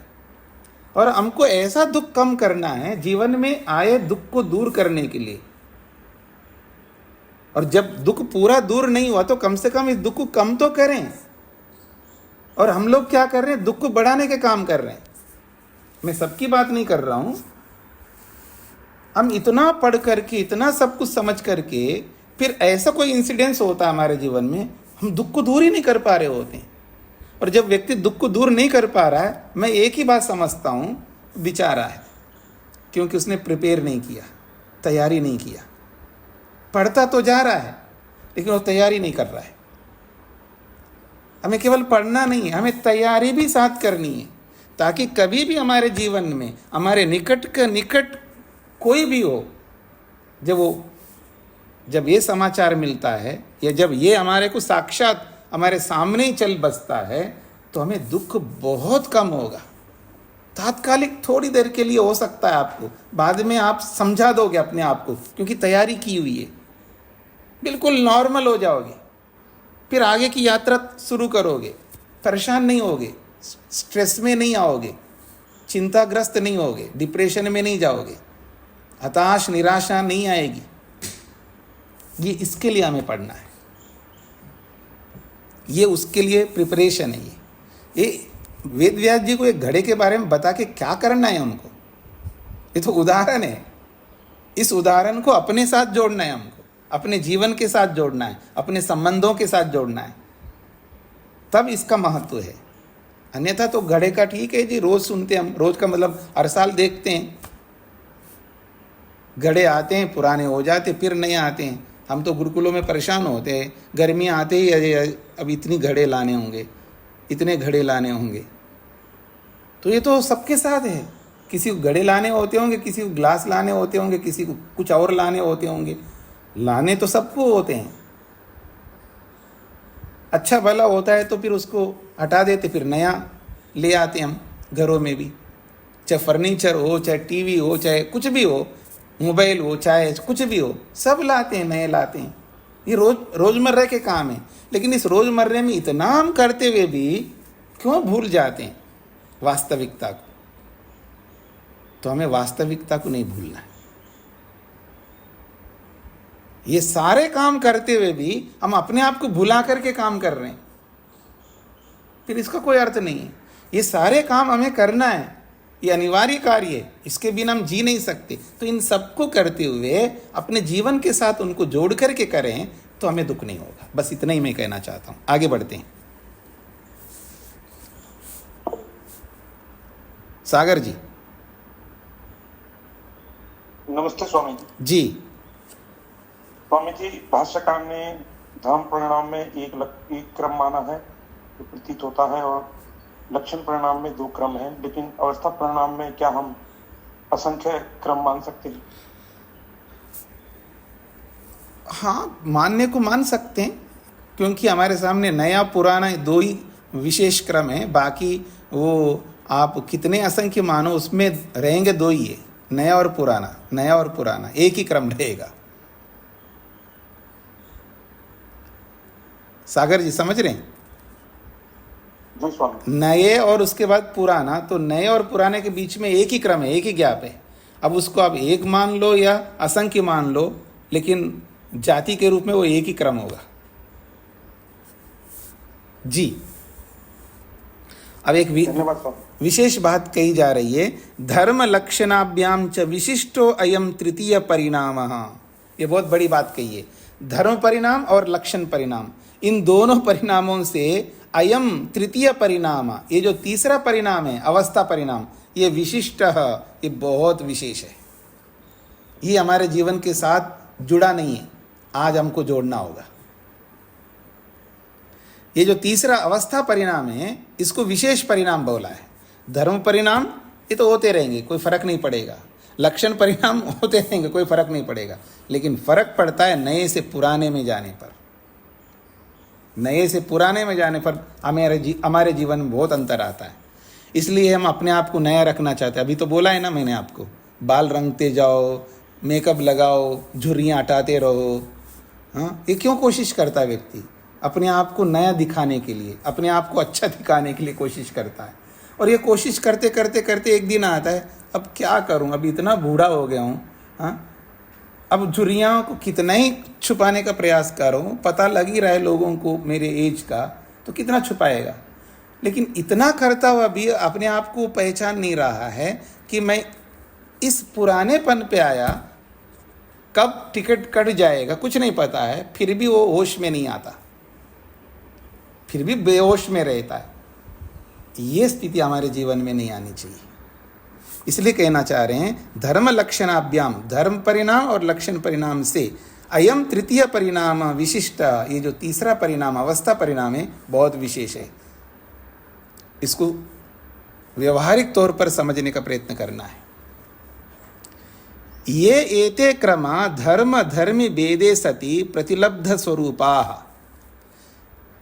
और हमको ऐसा दुख कम करना है जीवन में आए दुख को दूर करने के लिए। और जब दुख पूरा दूर नहीं हुआ तो कम से कम इस दुख को कम तो करें। और हम लोग क्या कर रहे हैं, दुख को बढ़ाने के काम कर रहे हैं। मैं सबकी बात नहीं कर रहा हूं। हम इतना पढ़ करके, इतना सब कुछ समझ करके, फिर ऐसा कोई इंसिडेंस होता है हमारे जीवन में, हम दुख को दूर ही नहीं कर पा रहे होते हैं। और जब व्यक्ति दुख को दूर नहीं कर पा रहा है, मैं एक ही बात समझता हूँ, बेचारा है, क्योंकि उसने प्रिपेयर नहीं किया, तैयारी नहीं किया। पढ़ता तो जा रहा है लेकिन वो तैयारी नहीं कर रहा है। हमें केवल पढ़ना नहीं है, हमें तैयारी भी साथ करनी है, ताकि कभी भी हमारे जीवन में हमारे निकट का निकट कोई भी हो, जब ये समाचार मिलता है या जब ये हमारे को साक्षात हमारे सामने ही चल बसता है, तो हमें दुख बहुत कम होगा। तात्कालिक थोड़ी देर के लिए हो सकता है आपको, बाद में आप समझा दोगे अपने आप को, क्योंकि तैयारी की हुई है, बिल्कुल नॉर्मल हो जाओगे। फिर आगे की यात्रा शुरू करोगे, परेशान नहीं होगे, स्ट्रेस में नहीं आओगे, चिंताग्रस्त नहीं होगे, डिप्रेशन में नहीं जाओगे, हताश निराशा नहीं आएगी। ये इसके लिए हमें पढ़ना है, ये उसके लिए प्रिपरेशन है। ये वेद व्यास जी को एक घड़े के बारे में बता के क्या करना है उनको? ये तो उदाहरण है। इस उदाहरण को अपने साथ जोड़ना है हमको, अपने जीवन के साथ जोड़ना है, अपने संबंधों के साथ जोड़ना है, तब इसका महत्व है। अन्यथा तो घड़े का ठीक है जी, रोज सुनते हम, रोज का मतलब हर साल देखते हैं, घड़े आते हैं, पुराने हो जाते, फिर नए आते हैं। हम तो गुरुकुलों में परेशान होते हैं, गर्मियाँ आते ही अरे अब इतनी घड़े लाने होंगे, इतने घड़े लाने होंगे। तो ये तो सबके साथ है, किसी को घड़े लाने होते होंगे, किसी को ग्लास लाने होते होंगे, किसी को कुछ और लाने होते होंगे। लाने तो सबको होते हैं। अच्छा भला होता है तो फिर उसको हटा देते, फिर नया ले आते हम घरों में भी, चाहे फर्नीचर हो, चाहे टीवी हो, चाहे कुछ भी हो, मोबाइल हो, चाहे कुछ भी हो, सब लाते हैं, नए लाते हैं। ये रोज़मर्रा के काम है। लेकिन इस रोज़मर्रे में इतना हम करते हुए भी क्यों भूल जाते हैं वास्तविकता को? तो हमें वास्तविकता को नहीं भूलना है। ये सारे काम करते हुए भी हम अपने आप को भुला करके काम कर रहे हैं, फिर इसका कोई अर्थ नहीं है। ये सारे काम हमें करना है, ये अनिवार्य कार्य है, इसके बिना हम जी नहीं सकते। तो इन सबको करते हुए अपने जीवन के साथ उनको जोड़ करके करें तो हमें दुख नहीं होगा। बस इतना ही मैं कहना चाहता हूं। आगे बढ़ते हैं। सागर जी। नमस्ते स्वामी जी। जी स्वामी जी, भाष्यकार ने धर्म परिणाम में एक क्रम माना है जो प्रतीत होता है, और लक्षण परिणाम में 2 क्रम है, लेकिन अवस्था परिणाम में क्या हम असंख्य क्रम मान सकते हैं? हाँ, मानने को मान सकते हैं, क्योंकि हमारे सामने नया पुराना 2 ही विशेष क्रम है। बाकी वो आप कितने असंख्य मानो, उसमें रहेंगे 2 ही है, नया और पुराना। नया और पुराना एक ही क्रम रहेगा। सागर जी समझ रहे हैं? जी स्वामी। नए और उसके बाद पुराना, तो नए और पुराने के बीच में एक ही क्रम है, एक ही गैप है। अब उसको आप एक मान लो या असंख्य मान लो, लेकिन जाति के रूप में वो एक ही क्रम होगा। जी, अब एक धन्यवाद स्वामी। विशेष बात कही जा रही है, धर्म लक्षणाभ्याम च विशिष्टो अयम तृतीय परिणाम। ये बहुत बड़ी बात कही है। धर्म परिणाम और लक्षण परिणाम, इन दोनों परिणामों से अयम तृतीय परिणाम, ये जो तीसरा परिणाम है अवस्था परिणाम, ये विशिष्ट, ये बहुत विशेष है। ये हमारे जीवन के साथ जुड़ा नहीं है, आज हमको जोड़ना होगा। ये जो तीसरा अवस्था परिणाम है, इसको विशेष परिणाम बोला है। धर्म परिणाम ये तो होते रहेंगे, कोई फर्क नहीं पड़ेगा। लक्षण परिणाम होते रहेंगे, कोई फर्क नहीं पड़ेगा। लेकिन फर्क पड़ता है नए से पुराने में जाने पर। नए से पुराने में जाने पर हमारे जीवन में बहुत अंतर आता है। इसलिए हम अपने आप को नया रखना चाहते हैं। अभी तो बोला है ना मैंने आपको, बाल रंगते जाओ, मेकअप लगाओ, झुर्रियाँ हटाते रहो। हाँ, ये क्यों कोशिश करता है व्यक्ति? अपने आप को नया दिखाने के लिए, अपने आप को अच्छा दिखाने के लिए कोशिश करता है। और ये कोशिश करते करते करते एक दिन आता है, अब क्या करूं, अभी इतना बूढ़ा हो गया हूं, हाँ, अब झुर्रियाँ को कितना ही छुपाने का प्रयास करो, पता लग ही रहा है लोगों को मेरे एज का, तो कितना छुपाएगा। लेकिन इतना करता हुआ भी अपने आप को पहचान नहीं रहा है कि मैं इस पुरानेपन पे आया, कब टिकट कट जाएगा कुछ नहीं पता है। फिर भी वो होश में नहीं आता, फिर भी बेहोश में रहता है। ये स्थिति हमारे जीवन में नहीं आनी चाहिए। इसलिए कहना चाह रहे हैं धर्म लक्षणाभ्याम, धर्म परिणाम और लक्षण परिणाम से अयम तृतीय परिणाम विशिष्ट, ये जो तीसरा परिणाम अवस्था परिणाम है बहुत विशेष है। इसको व्यवहारिक तौर पर समझने का प्रयत्न करना है। ये एते क्रमा धर्म धर्मी भेदे सति प्रतिलब्ध स्वरूपा,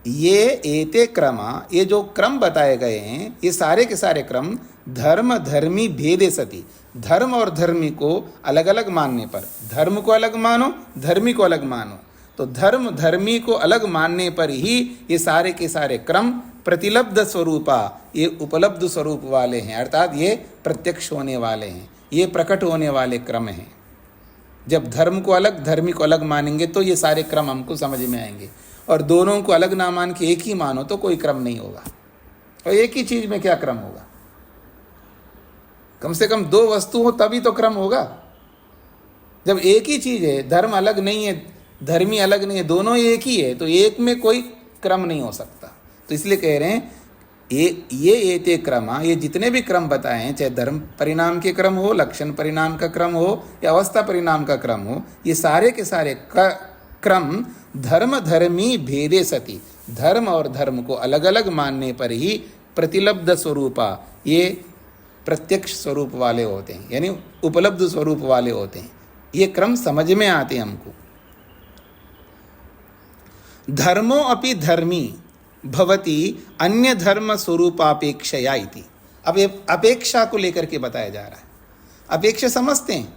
ये एते क्रमा, ये जो क्रम बताए गए हैं ये सारे के सारे क्रम धर्म धर्मी भेदे सति, धर्म और धर्मी को अलग अलग मानने पर, धर्म को अलग मानो धर्मी को अलग मानो, तो धर्म धर्मी को अलग मानने पर ही ये सारे के सारे क्रम प्रतिलब्ध स्वरूपा, ये उपलब्ध स्वरूप वाले हैं, अर्थात ये प्रत्यक्ष होने वाले हैं, ये प्रकट होने वाले क्रम हैं। जब धर्म को अलग धर्मी को अलग मानेंगे तो ये सारे क्रम हमको समझ में आएंगे, और दोनों को अलग ना मान के एक ही मानो तो कोई क्रम नहीं होगा। और एक ही चीज में क्या क्रम होगा? कम से कम दो वस्तु हो तभी तो क्रम होगा। जब एक ही चीज है, धर्म अलग नहीं है धर्मी अलग नहीं है, दोनों एक ही है, तो एक में कोई क्रम नहीं हो सकता। तो इसलिए कह रहे हैं ये एते क्रमा, ये जितने भी क्रम बताए हैं, चाहे धर्म परिणाम के क्रम हो, लक्षण परिणाम का क्रम हो या अवस्था परिणाम का क्रम हो, ये सारे के सारे क्रम धर्म धर्मी भेदे सति, धर्म और धर्म को अलग अलग मानने पर ही प्रतिलब्ध स्वरूपा, ये प्रत्यक्ष स्वरूप वाले होते हैं, यानी उपलब्ध स्वरूप वाले होते हैं। ये क्रम समझ में आते हैं हमको। धर्मो अपि धर्मी भवति अन्य धर्म स्वरूपापेक्षया इति। अब ये अपेक्षा को लेकर के बताया जा रहा है। अपेक्षा समझते हैं?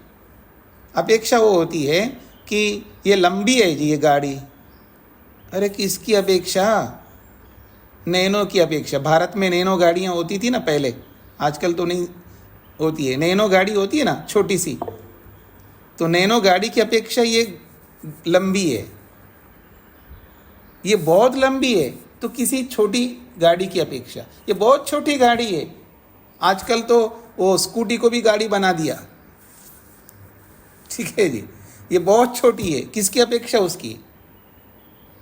अपेक्षा वो होती है कि ये लंबी है जी ये गाड़ी, अरे किसकी अपेक्षा? नैनो की अपेक्षा। भारत में नैनो गाड़ियाँ होती थी ना पहले, आजकल तो नहीं होती है। नैनो गाड़ी होती है ना छोटी सी, तो नैनो गाड़ी की अपेक्षा ये लंबी है, ये बहुत लंबी है, तो किसी छोटी गाड़ी की अपेक्षा ये बहुत छोटी गाड़ी है। आजकल तो वो स्कूटी को भी गाड़ी बना दिया, ठीक है जी, ये बहुत छोटी है, किसकी अपेक्षा? उसकी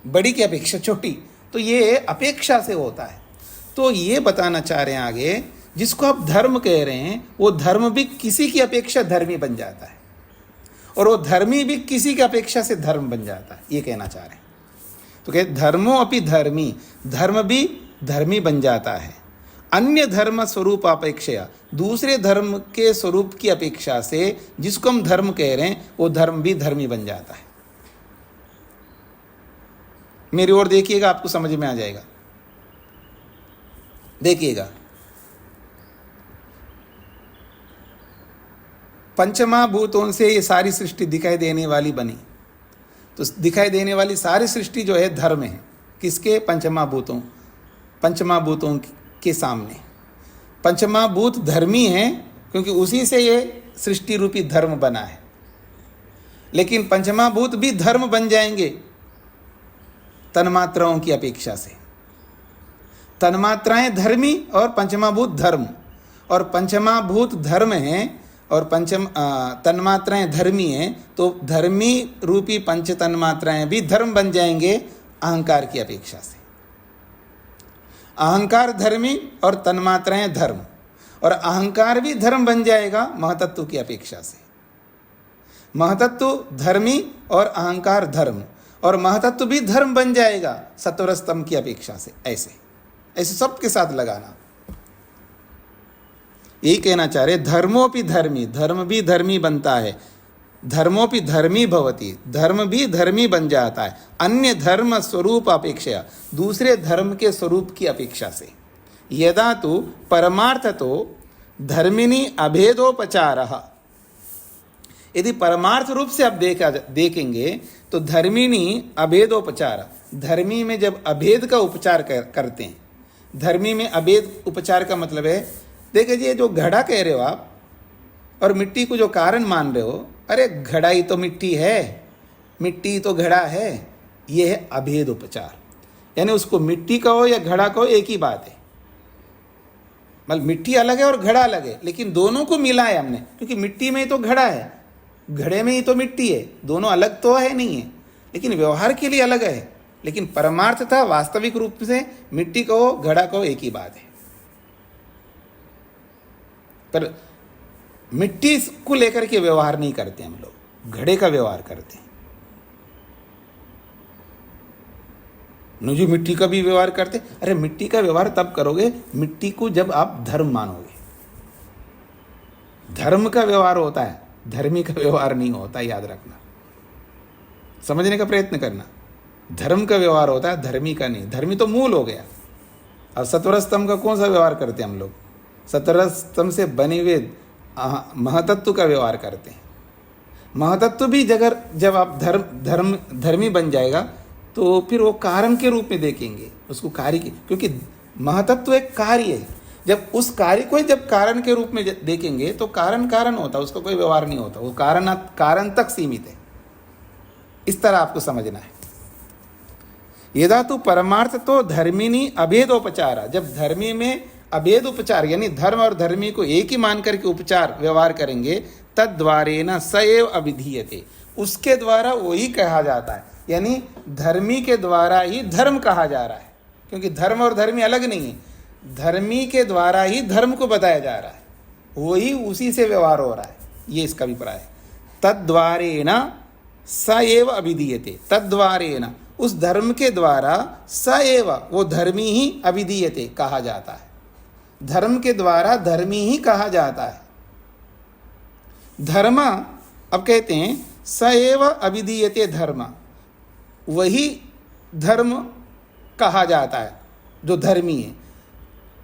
बड़ी की अपेक्षा छोटी। तो ये अपेक्षा से होता है। तो ये बताना चाह रहे हैं आगे, जिसको आप धर्म कह रहे हैं वो धर्म भी किसी की अपेक्षा धर्मी बन जाता है, और वो धर्मी भी किसी की अपेक्षा से धर्म बन जाता है, ये कहना चाह रहे हैं। तो कहते धर्मो अपि धर्मी, धर्म भी धर्मी बन जाता है अन्य धर्म स्वरूप अपेक्षा, दूसरे धर्म के स्वरूप की अपेक्षा से जिसको हम धर्म कह रहे हैं वो धर्म भी धर्मी बन जाता है। मेरी ओर देखिएगा, आपको समझ में आ जाएगा। देखिएगा, पंचमा भूतों से ये सारी सृष्टि दिखाई देने वाली बनी, तो दिखाई देने वाली सारी सृष्टि जो है धर्म है। किसके? पंचमा भूतों के सामने पंचमा भूत धर्मी है, क्योंकि उसी से ये सृष्टि रूपी धर्म बना है। लेकिन पंचमा भूत भी धर्म बन जाएंगे तन्मात्राओं की अपेक्षा से। तन्मात्राएं धर्मी और पंचमा भूत धर्म, और पंचमा भूत धर्म है और तन्मात्राएं धर्मी हैं, तो धर्मी रूपी पंच तन्मात्राएं भी धर्म बन जाएंगे अहंकार की अपेक्षा से। अहंकार धर्मी और तन्मात्राएं धर्म, और अहंकार भी धर्म बन जाएगा महतत्व की अपेक्षा से। महतत्व धर्मी और अहंकार धर्म, और महतत्व भी धर्म बन जाएगा सत्वर स्तंभ की अपेक्षा से। ऐसे ऐसे सबके साथ लगाना, यही कहना चाह रहे। धर्मोपि धर्मी, धर्म भी धर्मी बनता है। धर्मोपि धर्मी भवति, धर्म भी धर्मी बन जाता है अन्य धर्म स्वरूप अपेक्षा, दूसरे धर्म के स्वरूप की अपेक्षा से। यदा तो परमार्थ तो धर्मिनी अभेदोपचारः, यदि परमार्थ रूप से आप देखेंगे तो धर्मिनी अभेदोपचार, धर्मी में जब अभेद का उपचार करते हैं, धर्मी में अभेद उपचार का मतलब है, देखिए ये जो घड़ा कह रहे हो आप और मिट्टी को जो कारण मान रहे हो, अरे घड़ा ही तो मिट्टी है, मिट्टी तो घड़ा है, ये है अभेद उपचार। यानी उसको मिट्टी कहो या घड़ा कहो एक ही बात है। मतलब मिट्टी अलग है और घड़ा अलग है, लेकिन दोनों को मिला है हमने, क्योंकि मिट्टी में ही तो घड़ा है, घड़े में ही तो मिट्टी है, दोनों अलग तो है नहीं है, लेकिन व्यवहार के लिए अलग है। लेकिन परमार्थ था वास्तविक रूप से मिट्टी कहो घड़ा कहो एक ही बात है। पर मिट्टी को लेकर के व्यवहार नहीं करते हम लोग, घड़े का व्यवहार करते हैं। जो मिट्टी का भी व्यवहार करते, अरे मिट्टी का व्यवहार तब करोगे मिट्टी को जब आप धर्म मानोगे। धर्म का व्यवहार होता है, धर्मी का व्यवहार नहीं होता, याद रखना, समझने का प्रयत्न करना। धर्म का व्यवहार होता है, धर्मी का नहीं। धर्मी तो मूल हो गया। अब सत्वर स्तंभ का कौन सा व्यवहार करते हैं हम लोग? सत्वर स्तंभ से बने हुए महतत्व का व्यवहार करते हैं। महतत्व भी जब आप धर्मी बन जाएगा तो फिर वो कारण के रूप में देखेंगे उसको, कार्य की, क्योंकि महतत्व एक कार्य है। जब उस कार्य को जब कारण के रूप में देखेंगे तो कारण होता है, उसका कोई व्यवहार नहीं होता, वो कारण तक सीमित है। इस तरह आपको समझना है। यदा तो परमार्थ तो धर्मिनी अभेदोपचार, जब धर्मी में अभेद उपचार यानी धर्म और धर्मी को एक ही मान करके उपचार व्यवहार करेंगे, तद द्वारेण स एव अभिधीयते, उसके द्वारा वही कहा जाता है। यानी धर्मी के द्वारा ही धर्म कहा जा रहा है, क्योंकि धर्म और धर्मी अलग नहीं है। धर्मी के द्वारा ही धर्म को बताया जा रहा है, वही उसी से व्यवहार हो रहा है, ये इसका अभिप्राय है। तद्वारेण स एव अभिधीयते, तद्वारेण उस धर्म के द्वारा स एव वो धर्मी ही अभिधीयते कहा जाता है, धर्म के द्वारा धर्मी ही कहा जाता है। धर्म, अब कहते हैं स एव अभिधीयते धर्म, वही धर्म कहा जाता है जो धर्मी है।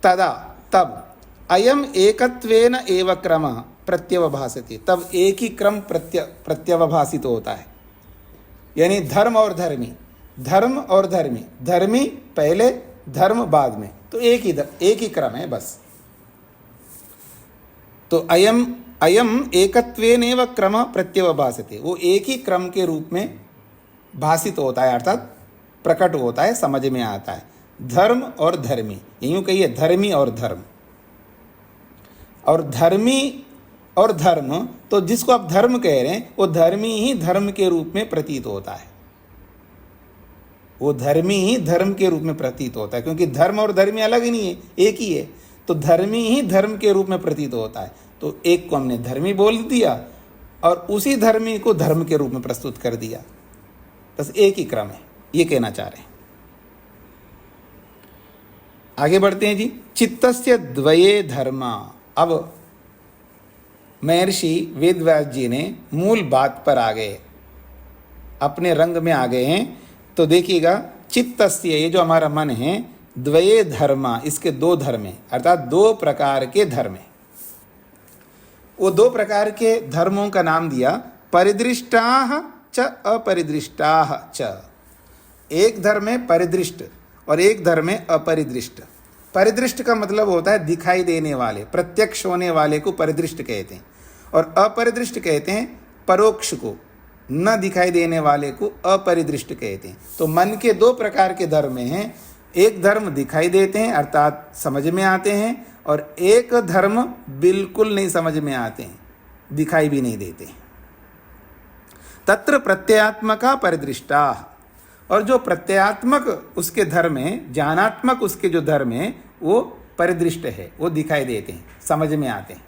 तदा तब अयम एकत्वेन एव क्रम प्रत्यवभासते, तब एक ही क्रम प्रत्यवभासित होता है। यानी धर्म और धर्मी, धर्म और धर्मी, धर्मी पहले धर्म बाद में, तो एक ही क्रम है बस। तो अयम एकत्वेन एव क्रम प्रत्यवभासते, वो एक ही क्रम के रूप में भाषित होता है, अर्थात प्रकट होता है, समझ में आता है। धर्म और धर्मी, यूं कहिए धर्मी और धर्म, और धर्मी और धर्म, तो जिसको आप धर्म कह रहे हैं वो धर्मी ही धर्म के रूप में प्रतीत होता है, वो धर्मी ही धर्म के रूप में प्रतीत होता है, क्योंकि धर्म और धर्मी अलग ही नहीं है, एक ही है। तो धर्मी ही धर्म के रूप में प्रतीत होता है। तो एक को हमने धर्मी बोल दिया और उसी धर्मी को धर्म के रूप में प्रस्तुत कर दिया, बस एक ही क्रम है, ये कहना चाह रहे हैं। आगे बढ़ते हैं जी। चित्तस्य द्वये धर्मा, अब महर्षि वेदव्यास जी ने मूल बात पर आ गए, अपने रंग में आ गए हैं। तो देखिएगा, चित्तस्य, ये जो हमारा मन है, द्वये धर्मा, इसके दो धर्म हैं, अर्थात दो प्रकार के धर्म हैं। वो दो प्रकार के धर्मों का नाम दिया, परिदृष्टाः च अपरिदृष्टाः च। एक धर्म है परिदृष्ट और एक धर्म है अपरिदृष्ट। परिदृष्ट का मतलब होता है दिखाई देने वाले, प्रत्यक्ष होने वाले को परिदृष्ट कहते हैं, और अपरिदृष्ट कहते हैं परोक्ष को, न दिखाई देने वाले को अपरिदृष्ट कहते हैं। तो मन के दो प्रकार के धर्म हैं, एक धर्म दिखाई देते हैं अर्थात समझ में आते हैं, और एक धर्म बिल्कुल नहीं समझ में आते हैं, दिखाई भी नहीं देते। तत्र प्रत्ययात्मका परिदृष्टा, और जो प्रत्ययात्मक उसके धर्म है, ज्ञानात्मक उसके जो धर्म है, वो परिदृष्ट है, वो दिखाई देते हैं, समझ में आते हैं।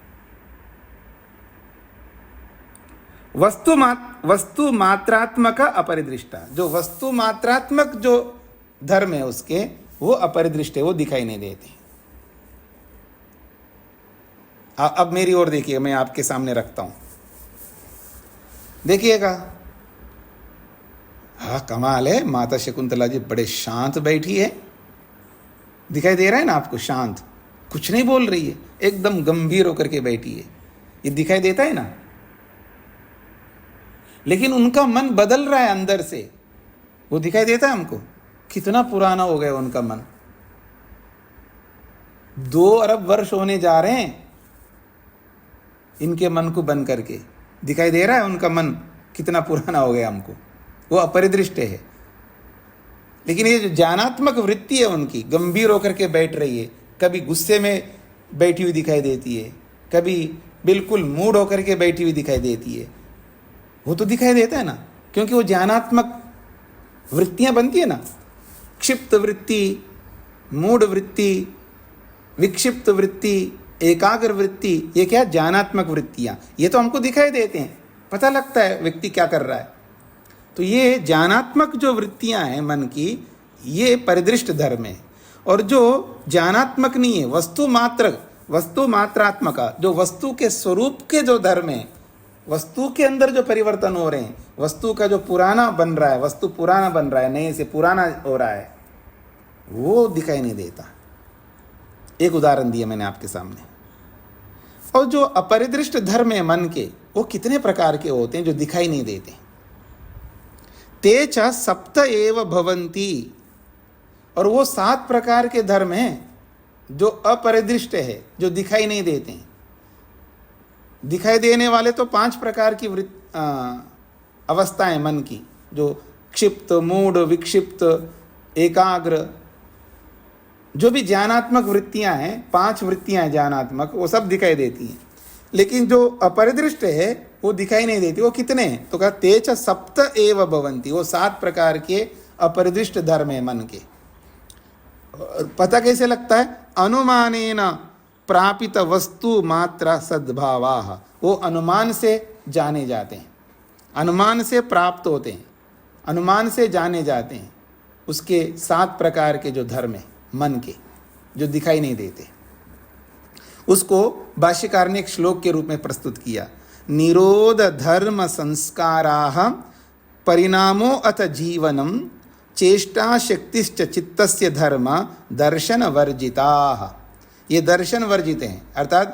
वस्तु मात्रात्मक अपरिदृष्टा, जो वस्तु मात्रात्मक जो धर्म है उसके, वो अपरिदृष्ट है, वो दिखाई नहीं देते। अब मेरी ओर देखिए, मैं आपके सामने रखता हूं, देखिएगा। हाँ, कमाल है, माता शकुंतला जी बड़े शांत बैठी है, दिखाई दे रहा है ना आपको, शांत, कुछ नहीं बोल रही है, एकदम गंभीर होकर के बैठी है, ये दिखाई देता है ना। लेकिन उनका मन बदल रहा है अंदर से, वो दिखाई देता है हमको। कितना पुराना हो गया उनका मन, 2 अरब वर्ष होने जा रहे हैं इनके मन को बंद करके। दिखाई दे रहा है उनका मन कितना पुराना हो गया हमको, वो अपरिदृष्ट है। लेकिन ये जो ज्ञानात्मक वृत्ति है उनकी, गंभीर होकर के बैठ रही है, कभी गुस्से में बैठी हुई दिखाई देती है, कभी बिल्कुल मूड होकर के बैठी हुई दिखाई देती है, वो तो दिखाई देता है ना, क्योंकि वो ज्ञानात्मक वृत्तियां बनती है ना, क्षिप्त वृत्ति, मूड वृत्ति, विक्षिप्त वृत्ति, एकाग्र वृत्ति, ये क्या ज्ञानात्मक वृत्तियाँ, ये तो हमको दिखाई देते हैं, पता लगता है व्यक्ति क्या कर रहा है। तो ये ज्ञानात्मक जो वृत्तियाँ हैं मन की, ये परिदृष्ट धर्म है। और जो ज्ञानात्मक नहीं है, वस्तु मात्रात्मक, जो वस्तु के स्वरूप के जो धर्म है, वस्तु के अंदर जो परिवर्तन हो रहे हैं, वस्तु का जो पुराना बन रहा है, वस्तु पुराना बन रहा है, नए से पुराना हो रहा है, वो दिखाई नहीं देता। एक उदाहरण दिया मैंने आपके सामने। और जो अपरिदृष्ट धर्म है मन के, वो कितने प्रकार के होते हैं जो दिखाई नहीं देते। ते च सप्त एव भवन्ति, और वो 7 प्रकार के धर्म हैं जो अपरिदृष्ट है, जो दिखाई नहीं देते हैं। दिखाई देने वाले तो 5 प्रकार की अवस्थाएं मन की, जो क्षिप्त, मूढ़, विक्षिप्त, एकाग्र, जो भी ज्ञानात्मक वृत्तियां हैं, 5 वृत्तियां ज्ञानात्मक, वो सब दिखाई देती हैं। लेकिन जो अपरिदृष्ट है वो दिखाई नहीं देती। वो कितने हैं? तो कहा ते च सप्त एव भवन्ति, वो 7 प्रकार के अपरिदृष्ट धर्म है मन के। पता कैसे लगता है? अनुमानेन प्रापित वस्तु मात्र सद्भावाः, वो अनुमान से जाने जाते हैं, अनुमान से प्राप्त होते हैं, अनुमान से जाने जाते हैं। उसके 7 प्रकार के जो धर्म है मन के, जो दिखाई नहीं देते, उसको भाष्यकार ने एक श्लोक के रूप में प्रस्तुत किया। निरोध धर्म संस्काराः परिणामो अथ जीवनम चेष्टा शक्तिश्च चित्तस्य धर्म दर्शन वर्जिताः। ये दर्शन वर्जित हैं, अर्थात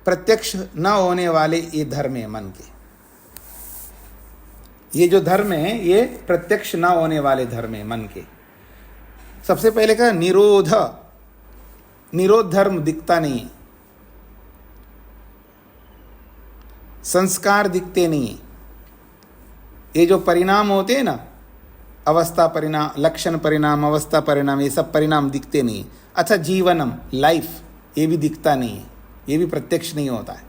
प्रत्यक्ष न होने वाले ये धर्म है मन के। ये जो धर्म है ये प्रत्यक्ष न होने वाले धर्म है मन के। सबसे पहले कहा निरोध, निरोध धर्म दिखता नहीं है, संस्कार दिखते नहीं है। ये जो परिणाम होते हैं ना, अवस्था परिणाम, लक्षण परिणाम, अवस्था परिणाम, ये सब परिणाम दिखते नहीं है। अच्छा, जीवनम, लाइफ, ये भी दिखता नहीं है, ये भी प्रत्यक्ष नहीं होता है।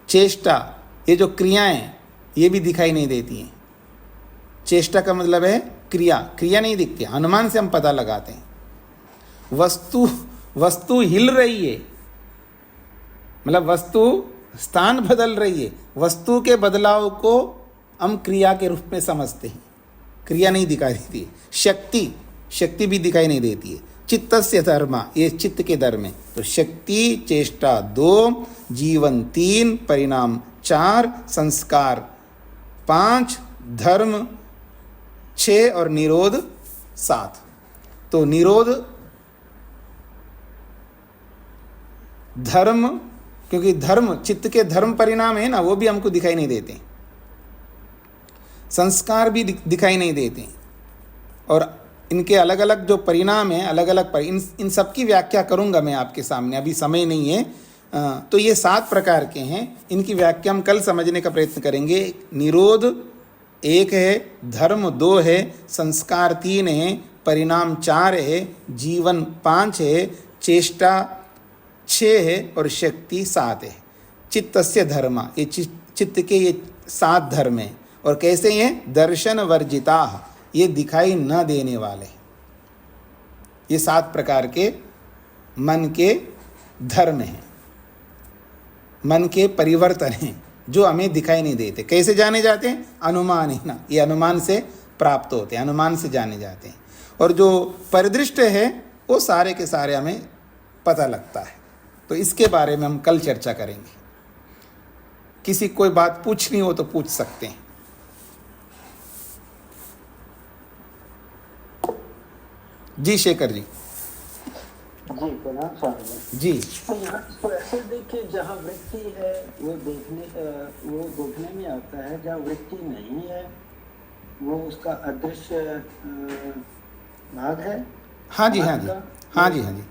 चेष्टा, ये जो क्रियाएं, ये भी दिखाई नहीं देती हैं। चेष्टा का मतलब है क्रिया, क्रिया नहीं दिखती, अनुमान से हम पता लगाते हैं। वस्तु हिल रही है, मतलब वस्तु स्थान बदल रही है, वस्तु के बदलाव को हम क्रिया के रूप में समझते हैं, क्रिया नहीं दिखाई देती है। शक्ति भी दिखाई नहीं देती है। चित्तस्य धर्म, ये चित्त के धर्म है। तो शक्ति, चेष्टा 2, जीवन 3, परिणाम 4, संस्कार 5, धर्म 6 और निरोध 7। तो निरोध धर्म, क्योंकि धर्म चित्त के धर्म परिणाम है ना, वो भी हमको दिखाई नहीं देते। संस्कार भी दिखाई नहीं देते, और इनके अलग अलग जो परिणाम हैं, अलग अलग इन सब की व्याख्या करूंगा मैं आपके सामने, अभी समय नहीं है। तो ये 7 प्रकार के हैं, इनकी व्याख्या हम कल समझने का प्रयत्न करेंगे। निरोध 1 है, धर्म 2 है, संस्कार 3 है, परिणाम 4 है, जीवन 5 है, चेष्टा 6 है और शक्ति 7 है। चित्तस्य धर्म, ये चित्त के ये 7 धर्म हैं। और कैसे हैं? दर्शन वर्जिता, ये दिखाई न देने वाले। ये 7 प्रकार के मन के धर्म हैं, मन के परिवर्तन हैं, जो हमें दिखाई नहीं देते। कैसे जाने जाते हैं? अनुमान ही ना, ये अनुमान से प्राप्त होते हैं, अनुमान से जाने जाते हैं। और जो परिदृष्ट है वो सारे के सारे हमें पता लगता है। तो इसके बारे में हम कल चर्चा करेंगे। किसी कोई बात पूछनी हो तो पूछ सकते हैं। जी शेखर जी। जी प्रणाम स्वामी जी। तो यहाँ तो ऐसे देखिए, जहाँ वृत्ति है वो देखने में आता है, जहाँ वृत्ति नहीं है वो उसका अदृश्य भाग है। हाँ जी, हाँ जी, हाँ जी, हाँ जी।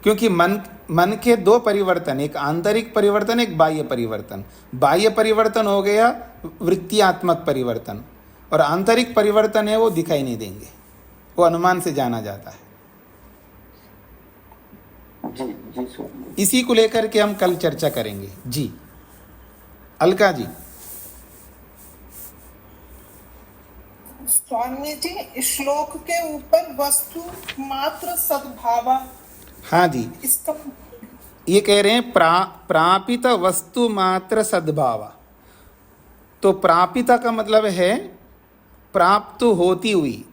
क्योंकि मन के 2 परिवर्तन, एक आंतरिक परिवर्तन, एक बाह्य परिवर्तन। बाह्य परिवर्तन हो गया वृत्तियात्मक परिवर्तन, और आंतरिक परिवर्तन है वो दिखाई नहीं देंगे, वो अनुमान से जाना जाता है। जी जी स्वामी। इसी को लेकर के हम कल चर्चा करेंगे। जी अलका जी। स्वामी जी, श्लोक के ऊपर वस्तु मात्र सद्भाव, हाँ जी, इसका ये कह रहे हैं प्रापित वस्तु मात्र सद्भाव। तो प्रापिता का मतलब है प्राप्त होती हुई,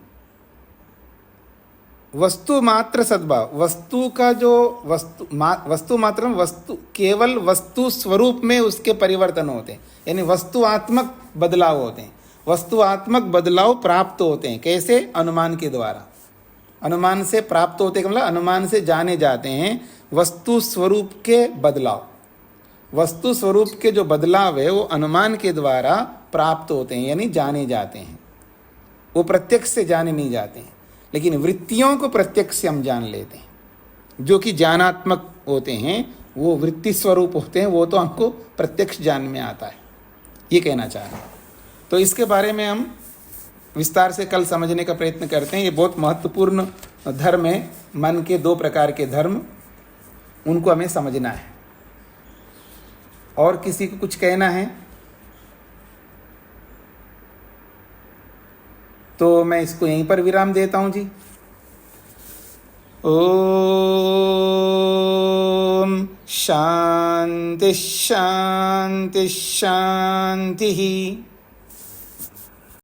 वस्तु मात्र सद्भाव, वस्तु का जो वस्तु मात्र वस्तु केवल वस्तु स्वरूप में उसके परिवर्तन होते हैं, यानी वस्तुआत्मक बदलाव होते हैं। वस्तुआत्मक बदलाव प्राप्त होते हैं कैसे? अनुमान के द्वारा। अनुमान से प्राप्त होते हैं मतलब अनुमान से जाने जाते हैं वस्तु स्वरूप के बदलाव। वस्तु स्वरूप के जो बदलाव है वो अनुमान के द्वारा प्राप्त होते हैं, यानी जाने जाते हैं। वो प्रत्यक्ष से जाने नहीं जाते हैं, लेकिन वृत्तियों को प्रत्यक्ष से हम जान लेते हैं। जो कि ज्ञानात्मक होते हैं वो वृत्ति स्वरूप होते हैं, वो तो हमको प्रत्यक्ष ज्ञान में आता है, ये कहना चाह रहे हैं। तो इसके बारे में हम विस्तार से कल समझने का प्रयत्न करते हैं। ये बहुत महत्वपूर्ण धर्म है, मन के 2 प्रकार के धर्म, उनको हमें समझना है। और किसी को कुछ कहना है तो मैं इसको यहीं पर विराम देता हूं जी। ओम शांति शांति शांति।